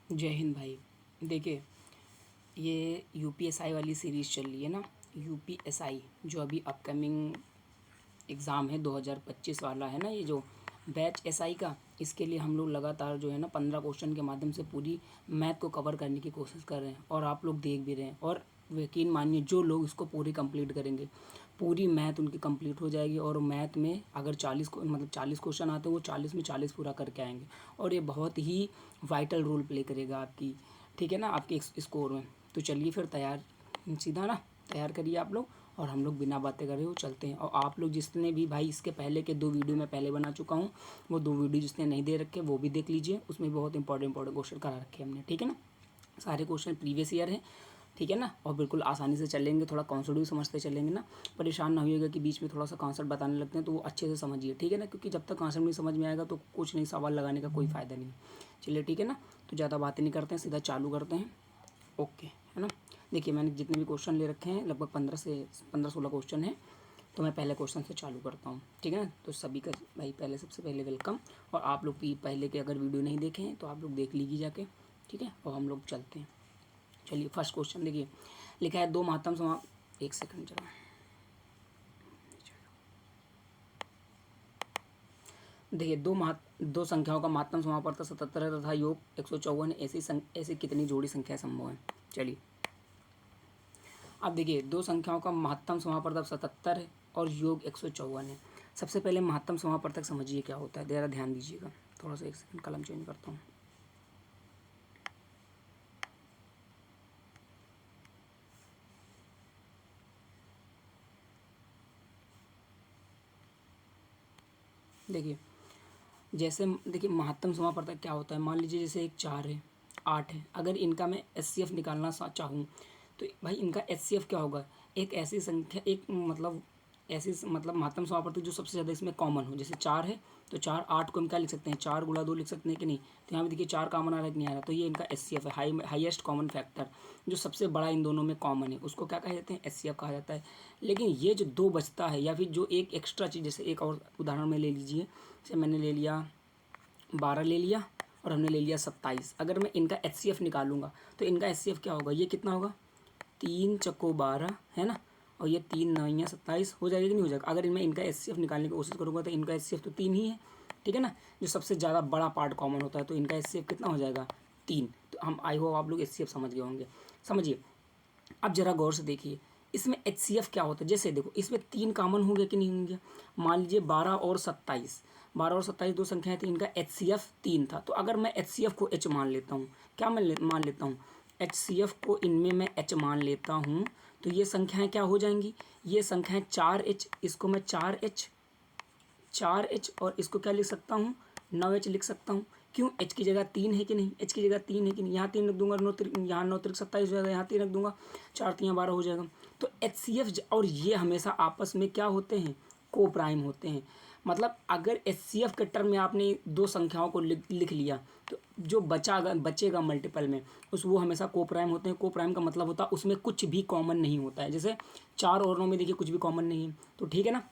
जय हिंद भाई। देखिए, ये यूपीएसआई वाली सीरीज़ चल रही है ना, यूपीएसआई जो अभी अपकमिंग एग्ज़ाम है 2025 वाला है ना, ये जो बैच एसआई का, इसके लिए हम लोग लगातार जो है ना 15 क्वेश्चन के माध्यम से पूरी मैथ को कवर करने की कोशिश कर रहे हैं और आप लोग देख भी रहे हैं। और यकीन मानिए, जो लोग इसको पूरी कंप्लीट करेंगे, पूरी मैथ उनकी कंप्लीट हो जाएगी। और मैथ में अगर 40 क्वेश्चन आते हैं, वो 40 में 40 पूरा करके आएंगे। और ये बहुत ही वाइटल रोल प्ले करेगा आपकी, ठीक है ना, आपके स्कोर में। तो चलिए फिर सीधा ना तैयार करिए आप लोग, और हम लोग बिना बातें करे वो चलते हैं। और आप लोग जितने भी भाई, इसके पहले के 2 वीडियो मैं पहले बना चुका हूँ, वो 2 वीडियो जिसने नहीं दे रखे वो भी देख लीजिए। उसमें बहुत इंपॉर्टेंट क्वेश्चन करा रखे हैं हमने, ठीक है ना। सारे क्वेश्चन प्रीवियस ईयर हैं, ठीक है ना। और बिल्कुल आसानी से चलेंगे, थोड़ा कॉन्सेप्ट भी समझते चलेंगे ना। परेशान ना होइएगा कि बीच में थोड़ा सा कॉन्सेप्ट बताने लगते हैं, तो वो अच्छे से समझिए, ठीक है ना। क्योंकि जब तक कॉन्सेप्ट नहीं समझ में आएगा तो कुछ नहीं, सवाल लगाने का कोई फ़ायदा नहीं। चलिए ठीक है ना, तो ज़्यादा बातें नहीं करते हैं, सीधा चालू करते हैं। ओके, है ना। देखिए, मैंने जितने भी क्वेश्चन ले रखे हैं, लगभग 15 16 क्वेश्चन हैं। तो मैं पहले क्वेश्चन से चालू करता हूँ, ठीक है ना। तो सभी का भाई पहले, सबसे पहले वेलकम। और आप लोग भी पहले के अगर वीडियो नहीं देखे हैं तो आप लोग देख लीजिए जाके, ठीक है। और हम लोग चलते हैं। चलिए फर्स्ट क्वेश्चन देखिए, लिखा है दो महत्तम समा एक सेकंड जरा। देखिए, दो संख्याओं का महत्तम समापवर्तक 77 है तथा योग 154 ऐसी कितनी जोड़ी संख्या संभव है। चलिए, अब देखिए, दो संख्याओं का महत्तम समापवर्तक 77 है और योग 154 है। सबसे पहले महत्तम समापवर्तक समझिए क्या होता है, ज़रा ध्यान दीजिएगा। थोड़ा सा एक सेकंड कलम चेंज करता हूँ। देखिए, जैसे देखिए, महत्तम समापवर्तक क्या होता है। मान लीजिए जैसे एक 4 है, 8 है, अगर इनका मैं एचसीएफ निकालना चाहूँ तो भाई इनका एचसीएफ क्या होगा। एक ऐसी संख्या, एक मतलब महत्तम समापवर्तक जो सबसे ज़्यादा इसमें कॉमन हो। जैसे 4 है तो 4 8 को हम क्या लिख सकते हैं, 4 गुणा 2 लिख सकते हैं कि नहीं। तो यहाँ पे देखिए 4 कॉमन आ रहा है कि नहीं आ रहा। तो ये इनका एचसीएफ है, हाईएस्ट कॉमन फैक्टर, जो सबसे बड़ा इन दोनों में कॉमन है, उसको क्या कहा जाते हैं, एचसीएफ कहा जाता है। लेकिन ये जो 2 बचता है, या फिर जो एक एक्स्ट्रा चीज़, जैसे एक और उदाहरण में ले लीजिए। जैसे मैंने ले लिया 12 ले लिया, और हमने ले लिया 27। अगर मैं इनका एचसीएफ निकालूंगा तो इनका एचसीएफ क्या होगा, ये कितना होगा, 3 चक्को 12, है ना। और ये 3 9 27 हो जाएगा कि नहीं हो जाएगा। अगर मैं इनका एचसीएफ निकालने की कोशिश करूँगा तो इनका एचसीएफ तो 3 ही है, ठीक है ना। जो सबसे ज़्यादा बड़ा पार्ट कॉमन होता है, तो इनका एचसीएफ कितना हो जाएगा, 3। तो हम, आई होप आप लोग एचसीएफ समझ गए होंगे। समझिए, अब जरा गौर से देखिए, इसमें एचसीएफ क्या होता है। जैसे देखो, इसमें 3 कॉमन हो गया कि नहीं हो गया। मान लीजिए 12 और 27, 12 और 27 दो संख्याएं थी, इनका एचसीएफ 3 था। तो अगर मैं एचसीएफ को एच मान लेता हूँ, क्या मैं मान लेता हूँ, एचसीएफ को इनमें मैं एच मान लेता हूँ, तो ये संख्याएं क्या हो जाएंगी, ये संख्याएं 4H, इसको मैं 4H और इसको क्या लिख सकता हूँ, 9H लिख सकता हूँ। क्यों, H की जगह 3 है कि नहीं, H की जगह 3 है कि नहीं। यहाँ 3 रख दूंगा, यहाँ 9 3 27 हो जाएगा, यहाँ 3 रख दूंगा, 4 3 12 हो जाएगा। तो HCF और ये हमेशा आपस में क्या होते हैं, को प्राइम होते हैं। मतलब अगर HCF के टर्म में आपने दो संख्याओं को लिख लिया, तो जो बचेगा मल्टीपल में, वो हमेशा को प्राइम होते हैं। को प्राइम का मतलब होता है उसमें कुछ भी कॉमन नहीं होता है। जैसे 4 और 9 में देखिए कुछ भी कॉमन नहीं है। तो ठीक है ना,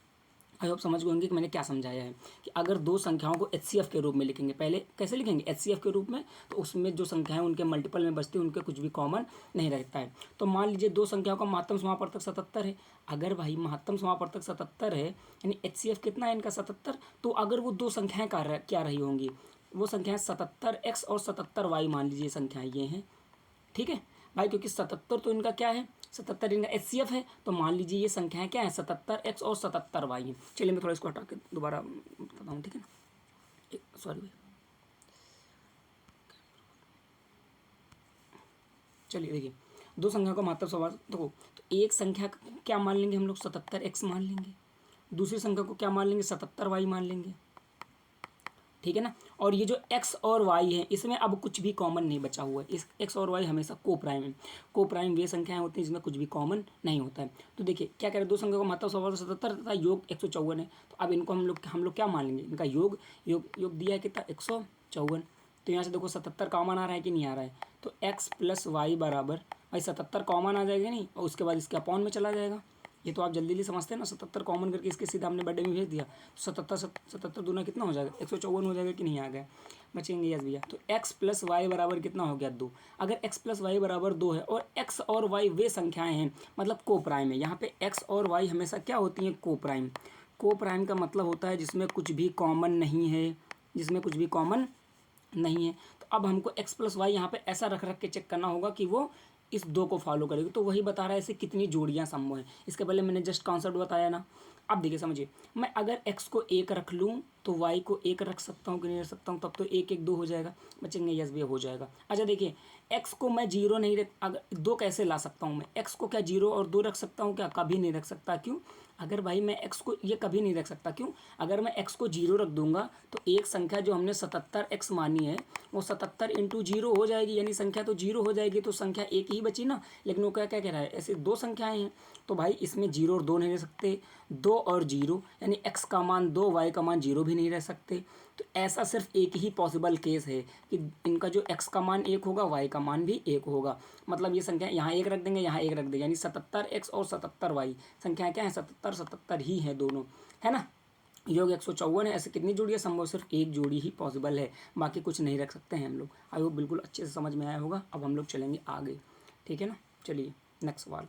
आई होप समझ गए होंगे कि मैंने क्या समझाया है। कि अगर दो संख्याओं को एचसीएफ के रूप में लिखेंगे, पहले कैसे लिखेंगे, एचसीएफ के रूप में, तो उसमें जो संख्याएं उनके मल्टीपल में बचती हैं, उनके कुछ भी कॉमन नहीं रहता है। तो मान लीजिए दो संख्याओं का महत्तम समापवर्तक 77 है। अगर भाई महत्तम समापवर्तक 77 है, यानी एचसीएफ कितना है इनका, 77। तो अगर वो दो संख्याएं क्या रही होंगी, वो संख्याएं 77x और 77y मान लीजिए संख्याएं ये हैं, ठीक है भाई। क्योंकि 77 तो इनका क्या है, 77 इनका एचसीएफ है। तो मान लीजिए ये संख्याएं क्या है, 77x और 77y है। चलिए मैं थोड़ा इसको हटा के दोबारा बताता हूँ, ठीक है ना। सॉरी भाई, चलिए देखिए, दो संख्या का महत्तम सवाल देखो। तो एक संख्या क्या मान लेंगे हम लोग, 77x मान लेंगे। दूसरी संख्या को क्या मान लेंगे, 77y मान लेंगे, ठीक है ना। और ये जो x और y है, इसमें अब कुछ भी कॉमन नहीं बचा हुआ है। इस x और y हमेशा को प्राइम है। को प्राइम वे संख्याएं होती हैं जिसमें कुछ भी कॉमन नहीं होता है। तो देखिए क्या करें, दो संख्या का महत्तम 77 तथा योग 154 है। तो अब इनको हम लोग क्या मान लेंगे, इनका योग योग दिया है कितना, 154। तो यहाँ से देखो 77 कॉमन आ रहा है कि नहीं आ रहा है। तो x + y बराबर, भाई 77 कॉमन आ जाएगा नहीं, और उसके बाद इसके अपॉन में चला जाएगा। ये तो आप जल्दी जल्दी समझते हैं ना, 77 कॉमन करके इसके सीधा हमने बर्थडे में भेज दिया, तो 77 दूना कितना हो जाएगा, 154 हो जाएगा कि नहीं आ गया, बचेंगे यस भैया। तो x प्लस वाई बराबर कितना हो गया 2। अगर x प्लस वाई बराबर 2 है और x और y वे संख्याएं हैं मतलब को प्राइम है, यहाँ पे x और y हमेशा क्या होती हैं, को प्राइम। को प्राइम का मतलब होता है जिसमें कुछ भी कॉमन नहीं है, जिसमें कुछ भी कॉमन नहीं है। तो अब हमको x प्लस वाई यहाँ पे ऐसा रख रख के चेक करना होगा कि वो इस 2 को फॉलो करेगी। तो वही बता रहा है ऐसे कितनी जोड़ियाँ संभव हैं। इसके पहले मैंने जस्ट कॉन्सेप्ट बताया ना। अब देखिए समझिए, मैं अगर x को 1 रख लूँ तो y को 1 रख सकता हूँ कि नहीं रख सकता हूँ, तब तो 1 1 2 हो जाएगा, बचेंगे यस भैया हो जाएगा। अच्छा देखिए, x को मैं 0 नहीं रख, अगर 2 कैसे ला सकता हूँ मैं, x को क्या 0 और 2 रख सकता हूँ क्या, कभी नहीं रख सकता। क्यों, अगर भाई मैं x को ये कभी नहीं रख सकता, क्यों, अगर मैं x को 0 रख दूंगा तो एक संख्या जो हमने 77x मानी है वो 77 इंटू 0 हो जाएगी, यानी संख्या तो 0 हो जाएगी, तो संख्या एक ही बची ना। लेकिन वो क्या क्या कह रहा है, ऐसे 2 संख्याएं हैं, तो भाई इसमें 0 और 2 नहीं रह सकते, 2 और 0 यानी x का मान 2 y का मान 0 भी नहीं रह सकते। तो ऐसा सिर्फ एक ही पॉसिबल केस है कि इनका जो x का मान 1 होगा, y का मान भी 1 होगा। मतलब ये संख्या यहाँ 1 रख देंगे, यहाँ 1 रख देंगे, यानी 77x और 77y संख्या क्या है, 77 ही है दोनों, है ना। योग 154 है। ऐसे कितनी जोड़ियाँ संभव, सिर्फ एक जोड़ी ही पॉसिबल है, बाकी कुछ नहीं रख सकते हैं हम लोग। आई होप बिल्कुल अच्छे से समझ में आया होगा। अब हम लोग चलेंगे आगे, ठीक है ना। चलिए नेक्स्ट सवाल।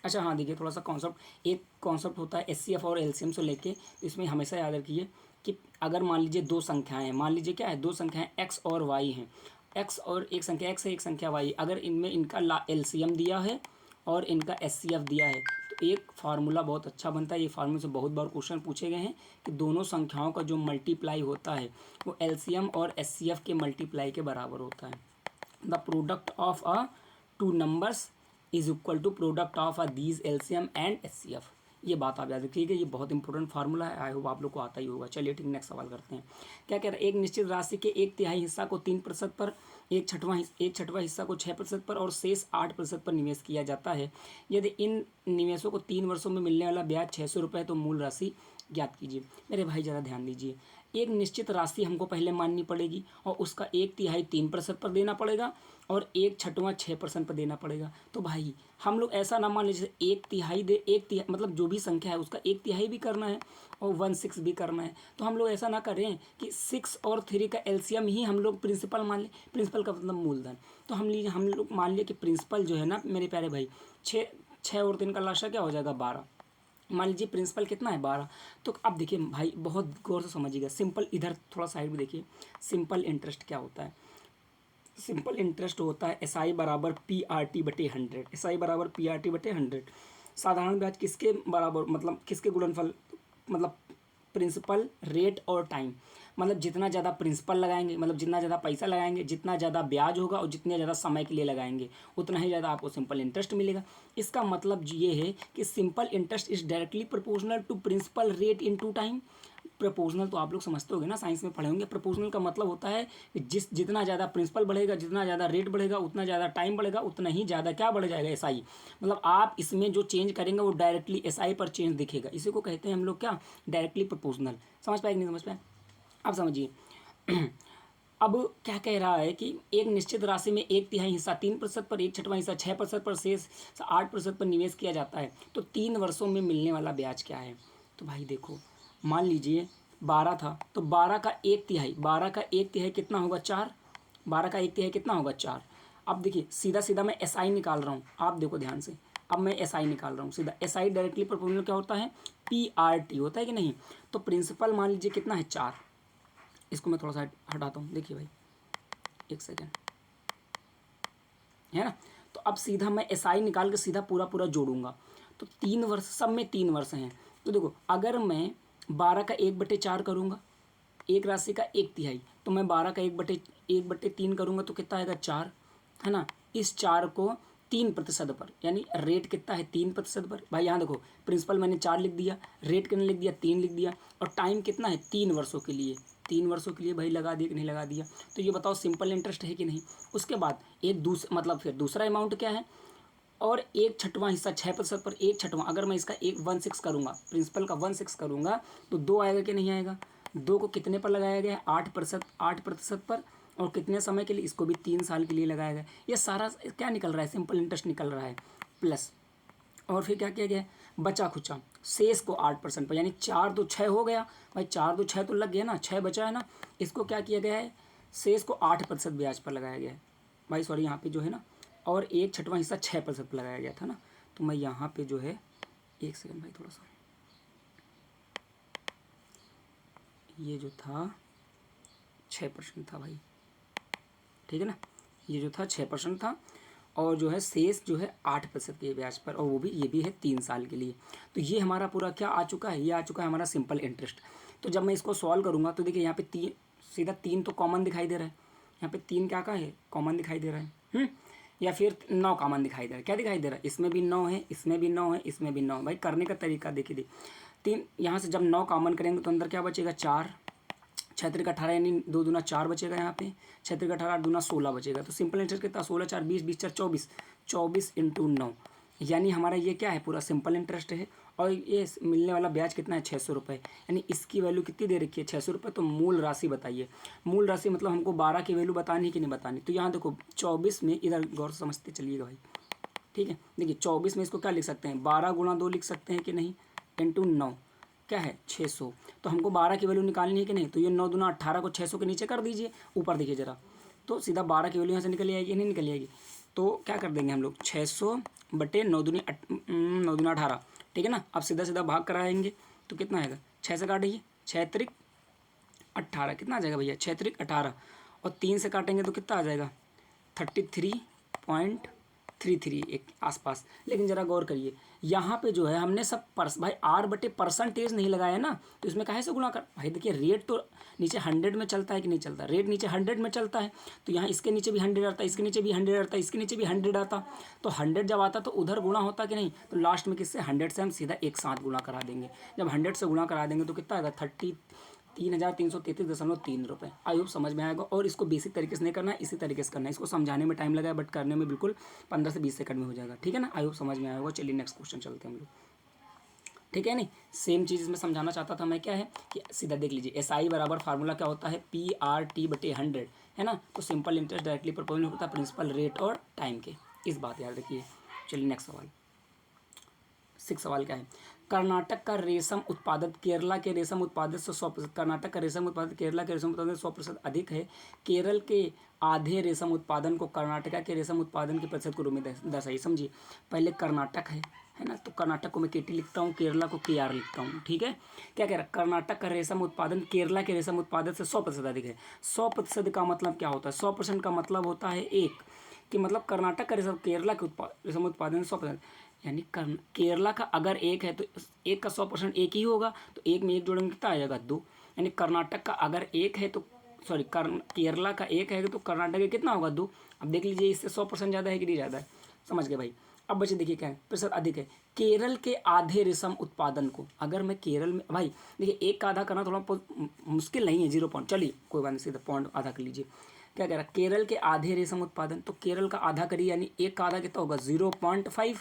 अच्छा हाँ देखिए, थोड़ा सा कॉन्सेप्ट, एक कॉन्सेप्ट होता है एचसीएफ और एलसीएम से लेके, इसमें हमेशा याद रखिए कि अगर मान लीजिए 2 संख्याएं हैं, मान लीजिए क्या है, 2 संख्याएं x और y हैं, x और एक संख्या x है एक संख्या y, अगर इनमें इनका एलसीएम दिया है और इनका एचसीएफ दिया है तो एक फार्मूला बहुत अच्छा बनता है। ये फार्मूले से बहुत बार क्वेश्चन पूछे गए हैं कि दोनों संख्याओं का जो मल्टीप्लाई होता है वो एलसीएम और एचसीएफ के मल्टीप्लाई के बराबर होता है। The product of a 2 numbers is equal to product of a these LCM and HCF. ये बात आप याद रखिएगा, ये बहुत इंपॉर्टेंट फार्मूला है, आई होप आप लोग को आता ही होगा। चलिए ठीक, नेक्स्ट सवाल करते हैं। क्या कह रहा है, एक निश्चित राशि के 1/3 हिस्सा को 3% पर, एक छठवां हिस्सा को 6% पर और शेष 8% पर निवेश किया जाता है। यदि इन निवेशों को 3 वर्षों में मिलने वाला ब्याज 600 रुपये है तो मूल राशि ज्ञात कीजिए। मेरे भाई ज़रा ध्यान दीजिए, एक निश्चित राशि हमको पहले माननी पड़ेगी और उसका 1/3 3% पर देना पड़ेगा और 1/6 6% पर देना पड़ेगा। तो भाई हम लोग ऐसा ना मान लीजिए 1/3 दे, 1/3 मतलब जो भी संख्या है उसका 1/3 भी करना है और 1/6 भी करना है। तो हम लोग ऐसा ना करें कि 6 और 3 का एलसीएम ही हम लोग प्रिंसिपल मान लें, प्रिंसिपल का मतलब मूलधन। तो हम लोग मान लिए कि प्रिंसिपल जो है ना मेरे प्यारे भाई, 6 और 3 का लाशा क्या हो जाएगा 12। मान लीजिए प्रिंसिपल कितना है 12। तो अब देखिए भाई बहुत गौर से समझिएगा, सिंपल इधर थोड़ा साइड में देखिए, सिंपल इंटरेस्ट क्या होता है। सिंपल इंटरेस्ट होता है एसआई बराबर PRT/100, एसआई बराबर PRT/100। साधारण ब्याज किसके बराबर, मतलब किसके गुणनफल, मतलब प्रिंसिपल रेट और टाइम। मतलब जितना ज़्यादा प्रिंसिपल लगाएंगे, मतलब जितना ज़्यादा पैसा लगाएंगे, जितना ज़्यादा ब्याज होगा और जितने ज़्यादा समय के लिए लगाएंगे उतना ही ज़्यादा आपको सिंपल इंटरेस्ट मिलेगा। इसका मतलब ये है कि simple interest is directly proportional to principal rate into time. Proportional तो आप लोग समझते होंगे ना, साइंस में पढ़े होंगे। प्रपोजनल का मतलब होता है कि जितना ज़्यादा प्रिंसिपल बढ़ेगा, जितना ज़्यादा रेट बढ़ेगा, उतना ज़्यादा टाइम बढ़ेगा, उतना ही ज़्यादा क्या बढ़ जाएगा, एसआई। मतलब आप इसमें जो चेंज करेंगे वो डायरेक्टली एसआई पर चेंज दिखेगा। इसी को कहते हैं हम लोग क्या, डायरेक्टली प्रपोजनल। समझ पाए कि नहीं समझ पाए, आप समझिए। अब क्या कह रहा है कि एक निश्चित राशि में 1/3 हिस्सा 3% पर, 1/6 हिस्सा 6% पर, शेष 8% पर निवेश किया जाता है। तो 3 वर्षों में मिलने वाला ब्याज क्या है। तो भाई देखो, मान लीजिए 12 था तो 12 का 1/3 कितना होगा 4। 12 का 1/3 कितना होगा 4। अब देखिए सीधा सीधा मैं एसआई निकाल रहा हूँ, आप देखो ध्यान से। अब मैं एसआई निकाल रहा हूँ सीधा, एसआई डायरेक्टली प्रोपोर्शनल क्या होता है, PRT होता है कि नहीं। तो प्रिंसिपल मान लीजिए कितना है 4, इसको मैं थोड़ा सा हटाता हूँ, देखिए भाई एक सेकेंड, है ना। तो अब सीधा मैं एसआई निकाल के सीधा पूरा पूरा जोड़ूंगा। तो 3 वर्ष, सब में 3 वर्ष हैं। तो देखो अगर मैं 12 का 1/4 करूँगा, एक राशि का 1/3, तो मैं 12 का 1/3 करूँगा तो कितना आएगा 4, है ना। इस 4 को 3% पर, यानी रेट कितना है 3% पर। भाई यहाँ देखो प्रिंसिपल मैंने 4 लिख दिया, रेट कितना लिख दिया 3 लिख दिया, और टाइम कितना है 3 वर्षों के लिए। 3 वर्षों के लिए भाई लगा दिया कि नहीं लगा दिया। तो ये बताओ सिंपल इंटरेस्ट है कि नहीं। उसके बाद मतलब फिर दूसरा अमाउंट क्या है, और 1/6 हिस्सा 6% पर 1/6, अगर मैं इसका 1/6 करूँगा, प्रिंसिपल का 1/6 करूँगा तो 2 आएगा कि नहीं आएगा। 2 को कितने पर लगाया गया है 8% पर, और कितने समय के लिए, इसको भी 3 साल के लिए लगाया गया। ये सारा क्या निकल रहा है, सिंपल इंटरेस्ट निकल रहा है प्लस। और फिर क्या किया गया है, बचा खुचा शेष को 8% पर, यानी 4 तो 6 हो गया भाई, 4 तो 6 तो लग गया ना, 6 बचा है ना, इसको क्या किया गया है, शेष को 8% ब्याज पर लगाया गया है भाई, सॉरी यहाँ पे जो है ना, और 1/6 हिस्सा 6% पर लगाया गया था ना। तो मैं यहाँ पे जो है, एक सेकंड भाई थोड़ा सा, ये जो था 6% था भाई, ठीक है ना, ये जो था 6% था, और जो है शेष जो है 8% के ब्याज पर, और वो भी ये भी है 3 साल के लिए। तो ये हमारा पूरा क्या आ चुका है, ये आ चुका है हमारा सिंपल इंटरेस्ट। तो जब मैं इसको सॉल्व करूँगा तो देखिए यहाँ पे 3, सीधा 3 तो कॉमन दिखाई दे रहा है, यहाँ पे 3 क्या का है, कॉमन दिखाई दे रहा है, या फिर 9 कॉमन दिखाई दे रहा है, क्या दिखाई दे रहा है, इसमें भी 9 है, इसमें भी 9 है, इसमें भी 9 है। भाई करने का तरीका देखिए, 3 यहाँ से जब 9 कॉमन करेंगे तो अंदर क्या बचेगा, 4, 6 3 18, यानी 2 दूना 4 बचेगा, यहाँ पे 6 3 18 8 दूना 16 बचेगा। तो सिंपल इंटरेस्ट कितना, 16 4 20, 20 4 24, 24 इंटू 9, यानी हमारा ये क्या है, पूरा सिंपल इंटरेस्ट है। और ये मिलने वाला ब्याज कितना है, 600 रुपये, यानी इसकी वैल्यू कितनी दे रखी है, 600 रुपये। तो मूल राशि बताइए, मूल राशि मतलब हमको 12 की वैल्यू बतानी है कि नहीं बतानी। तो यहाँ देखो 24 में, इधर गौर से समझते चलिएगा भाई, ठीक है। देखिए 24 में इसको क्या लिख सकते हैं, 12 गुणा 2 लिख सकते हैं कि नहीं, इंटू 9 क्या है 600। तो हमको 12 की वैल्यू निकालनी है कि नहीं, तो ये 9 दूना 18 को 600 के नीचे कर दीजिए, ऊपर देखिए जरा, तो सीधा 12 की वैल्यू यहाँ से निकल आएगी, नहीं निकल आएगी। तो क्या कर देंगे हम लोग, 600 बटे 9 दूनी 18, ठीक है ना। अब सीधा सीधा भाग कराएंगे तो कितना आएगा, 6 से काटिए, 6 त्रिक 18, कितना आ जाएगा भैया, 6 त्रिक 18, और 3 से काटेंगे तो कितना आ जाएगा, 33.33 एक आसपास। लेकिन ज़रा गौर करिए, यहाँ पे जो है हमने सब भाई आर बटे परसेंटेज नहीं लगाया ना, तो इसमें काहे से गुणा कर भाई। देखिए रेट तो नीचे 100 में चलता है कि नहीं चलता, रेट नीचे 100 में चलता है, तो यहाँ इसके नीचे भी 100 आता, इसके नीचे भी 100 आता, इसके नीचे भी 100 आता। तो 100 जब आता तो उधर गुणा होता कि नहीं, तो लास्ट में किससे, 100 से हम सीधा एक साथ गुणा करा देंगे। जब 100 से गुणा करा देंगे तो कितना आएगा, 33,333.3 रुपये। आई होप समझ में आएगा। और इसको बेसिक तरीके से नहीं करना है, इसी तरीके से करना है। इसको समझाने में टाइम लगा है, बट करने में बिल्कुल 15 से 20 सेकंड में हो जाएगा, ठीक है ना। आई होप समझ में आएगा। चलिए नेक्स्ट क्वेश्चन चलते हैं हम लोग, ठीक है। नहीं सेम चीज़ इसमें समझाना चाहता था मैं, क्या है कि सीधा देख लीजिए, SI बराबर फार्मूला क्या होता है, PRT/100, है ना। तो सिंपल इंटरेस्ट डायरेक्टली प्रोपोर्शनल होता है प्रिंसिपल रेट और टाइम के, इस बात याद रखिए। चलिए नेक्स्ट सवाल, 6 सवाल क्या है, कर्नाटक का रेशम उत्पादन केरला के रेशम उत्पादन से 100%, कर्नाटक का रेशम उत्पादन केरला के रेशम उत्पादन से 100% अधिक है। केरल के आधे रेशम उत्पादन को कर्नाटक के रेशम उत्पादन के प्रतिशत के रूप में दर्शाइए। समझिए, पहले कर्नाटक है ना, तो कर्नाटक को मैं KT लिखता हूँ, केरला को KR लिखता हूँ, ठीक है। क्या कह रहा है, कर्नाटक का रेशम उत्पादन केरला के रेशम उत्पादन से 100% अधिक है। 100% का मतलब क्या होता है, 100% का मतलब होता है एक, कि मतलब कर्नाटक का रेशम केरला के रेशम उत्पादन 100%, यानी केरला का अगर एक है तो एक का 100% एक ही होगा, तो एक में एक जोड़ेंगे कितना आ जाएगा, 2। यानी कर्नाटक का अगर एक है तो सॉरी केरला का एक है तो कर्नाटक का कितना होगा, 2। अब देख लीजिए इससे 100% ज़्यादा है कि नहीं ज़्यादा है, समझ गए भाई। अब बच्चे देखिए क्या है, प्रतिशत अधिक है। केरल के आधे रेशम उत्पादन को, अगर मैं केरल में भाई देखिए, एक का आधा करना थोड़ा मुश्किल नहीं है, 0 पॉइंट, चलिए कोई बात नहीं, सीधा पॉइंट आधा कर लीजिए। क्या कह रहा है, केरल के आधे रेशम उत्पादन, तो केरल का आधा करिए, यानी एक का आधा कितना होगा, 0.5,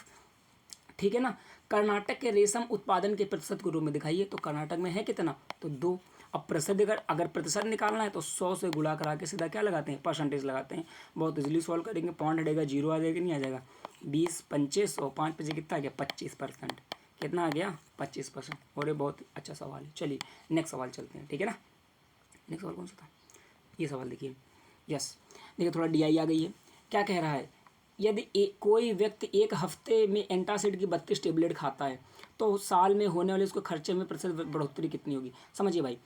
ठीक है ना। कर्नाटक के रेशम उत्पादन के प्रतिशत के रूप में दिखाइए, तो कर्नाटक में है कितना, तो 2। अब प्रतिशत अगर प्रतिशत निकालना है तो 100 से गुणा करा के सीधा क्या लगाते हैं, परसेंटेज लगाते हैं। बहुत इजीली सॉल्व करेंगे, पॉइंट हटेगा, 0 आ जाएगा, नहीं आ जाएगा, 20 25 और 5 5 कितना आ गया, 25%, कितना आ गया, 25%। और ये बहुत अच्छा सवाल है। चलिए नेक्स्ट सवाल चलते हैं, ठीक है ना। नेक्स्ट सवाल कौन सा था, ये सवाल देखिए, यस देखिए थोड़ा DI आ गई है। क्या कह रहा है, यदि कोई व्यक्ति एक हफ्ते में एंटासिड की 32 टेबलेट खाता है तो साल में होने वाले उसको खर्चे में प्रतिशत बढ़ोतरी कितनी होगी। समझिए भाई,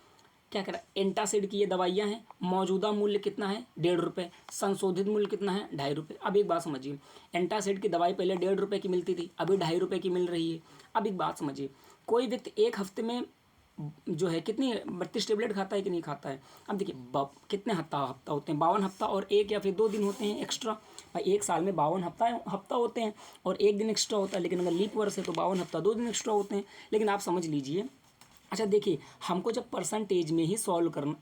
क्या कह रहा है, एंटासिड की ये दवाइयाँ हैं, मौजूदा मूल्य कितना है, 1.5 रुपये, संशोधित मूल्य कितना है, 2.5 रुपये। अब एक बात समझिए, एंटासिड की दवाई पहले 1.5 रुपये की मिलती थी, अभी 2.5 रुपये की मिल रही है। अब एक बात समझिए, कोई व्यक्ति एक हफ्ते में जो है कितनी 32 टेबलेट खाता है कि नहीं खाता है। अब देखिए कितने हफ्ता होते हैं, 52 हफ्ता और एक या फिर 2 दिन होते हैं एक्स्ट्रा। भाई एक साल में 52 हफ्ता होते हैं और एक दिन एक्स्ट्रा होता है, लेकिन अगर लीप वर्ष है तो 52 हफ्ता 2 दिन एक्स्ट्रा होते हैं। लेकिन आप समझ लीजिए, अच्छा देखिए, हमको जब परसेंटेज में ही सॉल्व करना,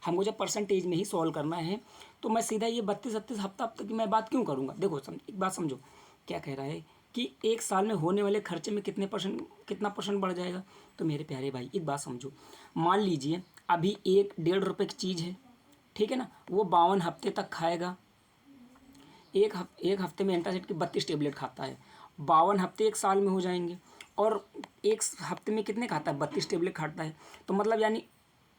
हमको जब परसेंटेज में ही सॉल्व करना है तो मैं सीधा ये 32-38 हफ्ता की मैं बात क्यों करूँगा। देखो एक बात समझो, क्या कह रहा है कि एक साल में होने वाले खर्चे में कितना परसेंट बढ़ जाएगा। तो मेरे प्यारे भाई एक बात समझो, मान लीजिए अभी एक 1.5 रुपये की चीज़ है, ठीक है ना, वो 52 हफ्ते तक खाएगा। एक हफ्ते में एंटासिड की 32 टेबलेट खाता है 52 हफ्ते एक साल में हो जाएंगे, और एक हफ्ते में कितने खाता है, 32 टेबलेट खाता है। तो मतलब यानी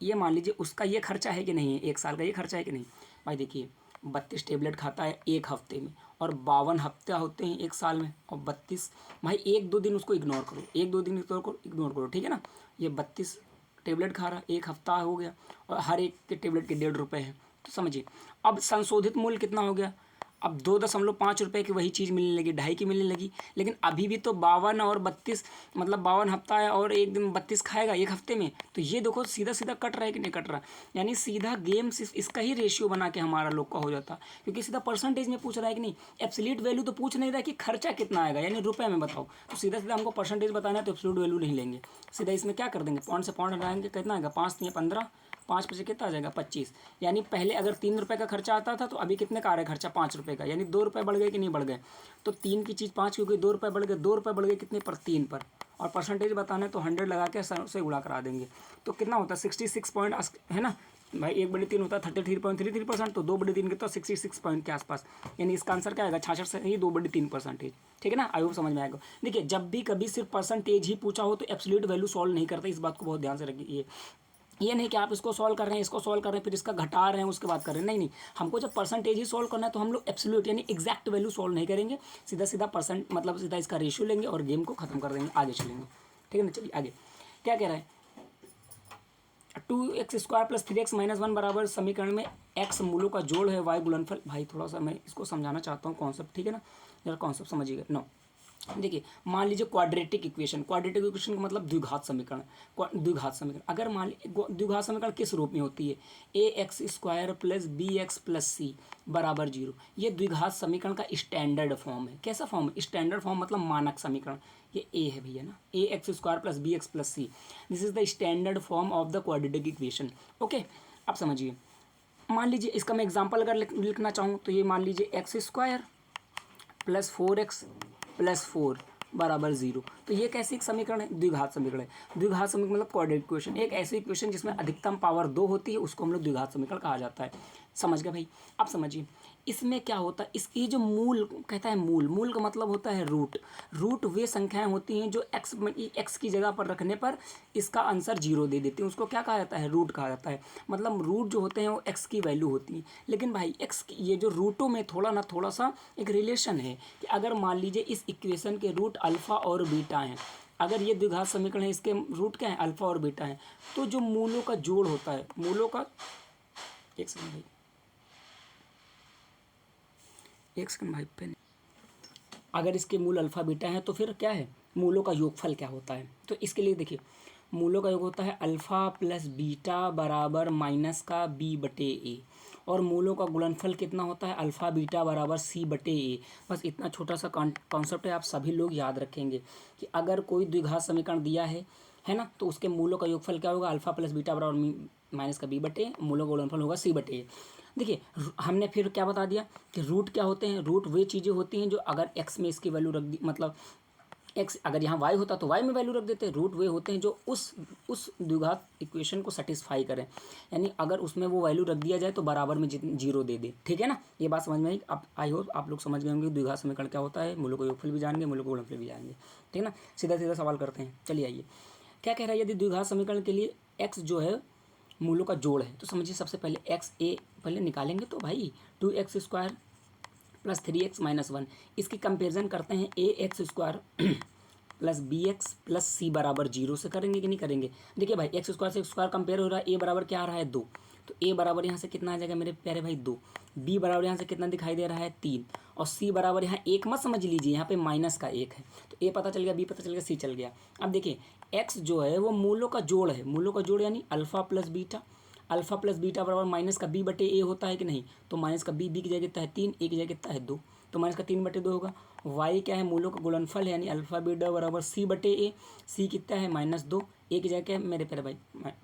ये मान लीजिए उसका ये खर्चा है कि नहीं है, एक साल का ये खर्चा है कि नहीं। भाई देखिए 32 टेबलेट खाता है एक हफ्ते में, और 52 हफ्ते होते हैं एक साल में, और 32, भाई एक दो दिन उसको इग्नोर करो, एक दो दिन इग्नोर करो, ठीक है ना। ये 32 टेबलेट खा रहा, एक हफ्ता हो गया, और हर एक के टेबलेट के 1.5 रुपये है। तो समझिए अब संशोधित मूल्य कितना हो गया, अब 2.5 रुपये की वही चीज़ मिलने लगी, 2.5 की मिलने लगी। लेकिन अभी भी तो 52 और 32, मतलब 52 हफ्ता है और एक दिन 32 खाएगा एक हफ्ते में, तो ये देखो सीधा सीधा कट रहा है कि नहीं कट रहा। यानी सीधा गेम सिर्फ इसका ही रेशियो बना के हमारा लोग का हो जाता, क्योंकि सीधा परसेंटेज में पूछ रहा है कि नहीं, एब्सोल्यूट वैल्यू तो पूछ नहीं रहा कि खर्चा कितना आएगा, यानी रुपये में बताओ। तो सीधा सीधा हमको परसेंटेज बताना है तो एब्सोल्यूट वैल्यू नहीं लेंगे, सीधा इसमें क्या कर देंगे, पॉइंट से पॉइंट हटाएंगे, कितना आएगा 5 या 15, 5 पे से कितना आ जाएगा 25। यानी पहले अगर 3 रुपये का खर्चा आता था तो अभी कितने का आ रहा है खर्चा, 5 रुपये का, यानी 2 रुपये बढ़ गए कि नहीं बढ़ गए। तो 3 की चीज़ 5 क्योंकि 2 रुपये बढ़ गए, 2 रुपये बढ़ गए कितने पर, 3 पर। और परसेंटेज बताना है तो 100 लगा के से गुणा करा देंगे, तो कितना होता है 66 पॉइंट, है ना भाई। 1/3 होता है 33.33%, तो 2/3 कितना 66 पॉइंट के आसपास। यानी इसका आंसर क्या आएगा 66 से ही 2/3%। ठीक है ना, आई होप समझ में आएगा। देखिए जब भी कभी सिर्फ परसेंटेज ही पूछा हो तो एब्सोल्यूट वैल्यू सॉल्व नहीं करते, इस बात को बहुत ध्यान से रखिए। ये नहीं कि आप इसको सॉल्व कर रहे हैं, इसको सॉल्व कर रहे हैं, फिर इसका घटा रहे हैं उसके बाद कर रहे हैं, नहीं नहीं, हमको जब परसेंटेज ही सॉल्व करना है तो हम लोग एब्सोल्यूट यानी एग्जैक्ट वैल्यू सॉल्व नहीं करेंगे, सीधा सीधा परसेंट मतलब सीधा इसका रेशियो लेंगे और गेम को खत्म कर देंगे, आगे चलेंगे। ठीक है ना, चलिए आगे क्या कह रहा है, 2x² + 3x - 1 बराबर समीकरण में x मूलों का जोड़ है, y गुणनफल। भाई थोड़ा सा मैं इसको समझाना चाहता हूँ कॉन्सेप्ट, ठीक है ना, जरा कॉन्सेप्ट समझिएगा। नो देखिए मान लीजिए क्वाड्रेटिक इक्वेशन का मतलब द्विघात समीकरण। द्विघात समीकरण अगर मान लीजिए द्विघात समीकरण किस रूप में होती है, ax² + bx + c बराबर 0। ये द्विघात समीकरण का स्टैंडर्ड फॉर्म है। कैसा फॉर्म है, स्टैंडर्ड फॉर्म मतलब मानक समीकरण। ये a है भैया ना, ax² + bx + c, this is the standard form of the quadratic equation. Okay अब समझिए, मान लीजिए इसका मैं एग्जाम्पल अगर लिखना चाहूँ तो ये मान लीजिए x² + 4x + 4 बराबर 0। तो ये कैसी एक समीकरण है, द्विघात समीकरण है। द्विघात समीकरण मतलब क्वाड्रेटिक इक्वेशन, एक ऐसी इक्वेशन जिसमें अधिकतम पावर 2 होती है, उसको हम लोग द्विघात समीकरण कहा जाता है। समझ गए भाई। अब समझिए इसमें क्या होता है, इसकी जो मूल कहता है, मूल का मतलब होता है रूट। रूट वे संख्याएं होती हैं जो एक्स की जगह पर रखने पर इसका आंसर 0 दे देती हैं, उसको क्या कहा जाता है, रूट कहा जाता है। मतलब रूट जो होते हैं वो एक्स की वैल्यू होती है। लेकिन भाई एक्स ये जो रूटों में थोड़ा सा एक रिलेशन है कि अगर मान लीजिए इस इक्वेशन के रूट अल्फ़ा और बीटा हैं, अगर ये द्विघात समीकरण है, इसके रूट क्या है, अल्फ़ा और बीटा है, तो जो मूलों का जोड़ होता है, मूलों का एक सेकंड भाई, एक सेकंड भाई पेन, अगर इसके मूल अल्फ़ा बीटा है तो फिर क्या है, मूलों का योगफल क्या होता है। तो इसके लिए देखिए मूलों का योग होता है अल्फ़ा + बीटा बराबर -b/a, और मूलों का गुणनफल कितना होता है, अल्फ़ा बीटा बराबर c/a। बस इतना छोटा सा कॉन्सेप्ट है, आप सभी लोग याद रखेंगे कि अगर कोई द्विघात समीकरण दिया है ना, तो उसके मूलों का योगफल क्या होगा, अल्फ़ा + बीटा बराबर -b/a, मूलों का गुणनफल होगा c/a। देखिए हमने फिर क्या बता दिया कि रूट क्या होते हैं, रूट वे चीज़ें होती हैं जो अगर एक्स में इसकी वैल्यू रख दी, मतलब एक्स अगर यहाँ वाई होता तो वाई में वैल्यू रख देते हैं। रूट वे होते हैं जो उस द्विघात इक्वेशन को सेटिस्फाई करें, यानी अगर उसमें वो वैल्यू रख दिया जाए तो बराबर में 0 दे दे। ठीक है ना, ये बात समझ में आई। अब आई होप आप लोग समझ गए होंगे द्विघात समीकरण क्या होता है, मूलों को योगफल भी जानेंगे, मूलों को गुणनफल भी जानेंगे। ठीक है ना, सीधा सीधा सवाल करते हैं। चलिए आइए क्या कह रहा है, यदि द्विघात समीकरण के लिए एक्स जो है मूलों का जोड़ है, तो समझिए सबसे पहले एक्स ए पहले निकालेंगे तो भाई 2x² + 3x - 1, इसकी कंपेरिजन करते हैं ax² + bx + c बराबर 0 से करेंगे कि नहीं करेंगे। देखिए भाई x² से x² कंपेयर हो रहा है, a बराबर क्या आ रहा है 2, तो a बराबर यहाँ से कितना आ जाएगा मेरे प्यारे भाई 2, b बराबर यहाँ से कितना दिखाई दे रहा है 3, और c बराबर यहाँ 1 मत समझ लीजिए, यहाँ पे -1 है, तो a पता चल गया, b पता चल गया, c चल गया। अब देखिए x जो है वो मूलों का जोड़ है, मूलों का जोड़ यानी अल्फ़ा + बीटा, अल्फ़ा + बीटा बराबर -b/a होता है कि नहीं, तो -b की जगह कितना है 3, a की जगह कितना है 2, तो -3/2 होगा। y क्या है, मूलों का गुणनफल है यानी अल्फ़ा बीटा बराबर c/a, c कितना है -2, a की जगह क्या है मेरे प्यारे भाई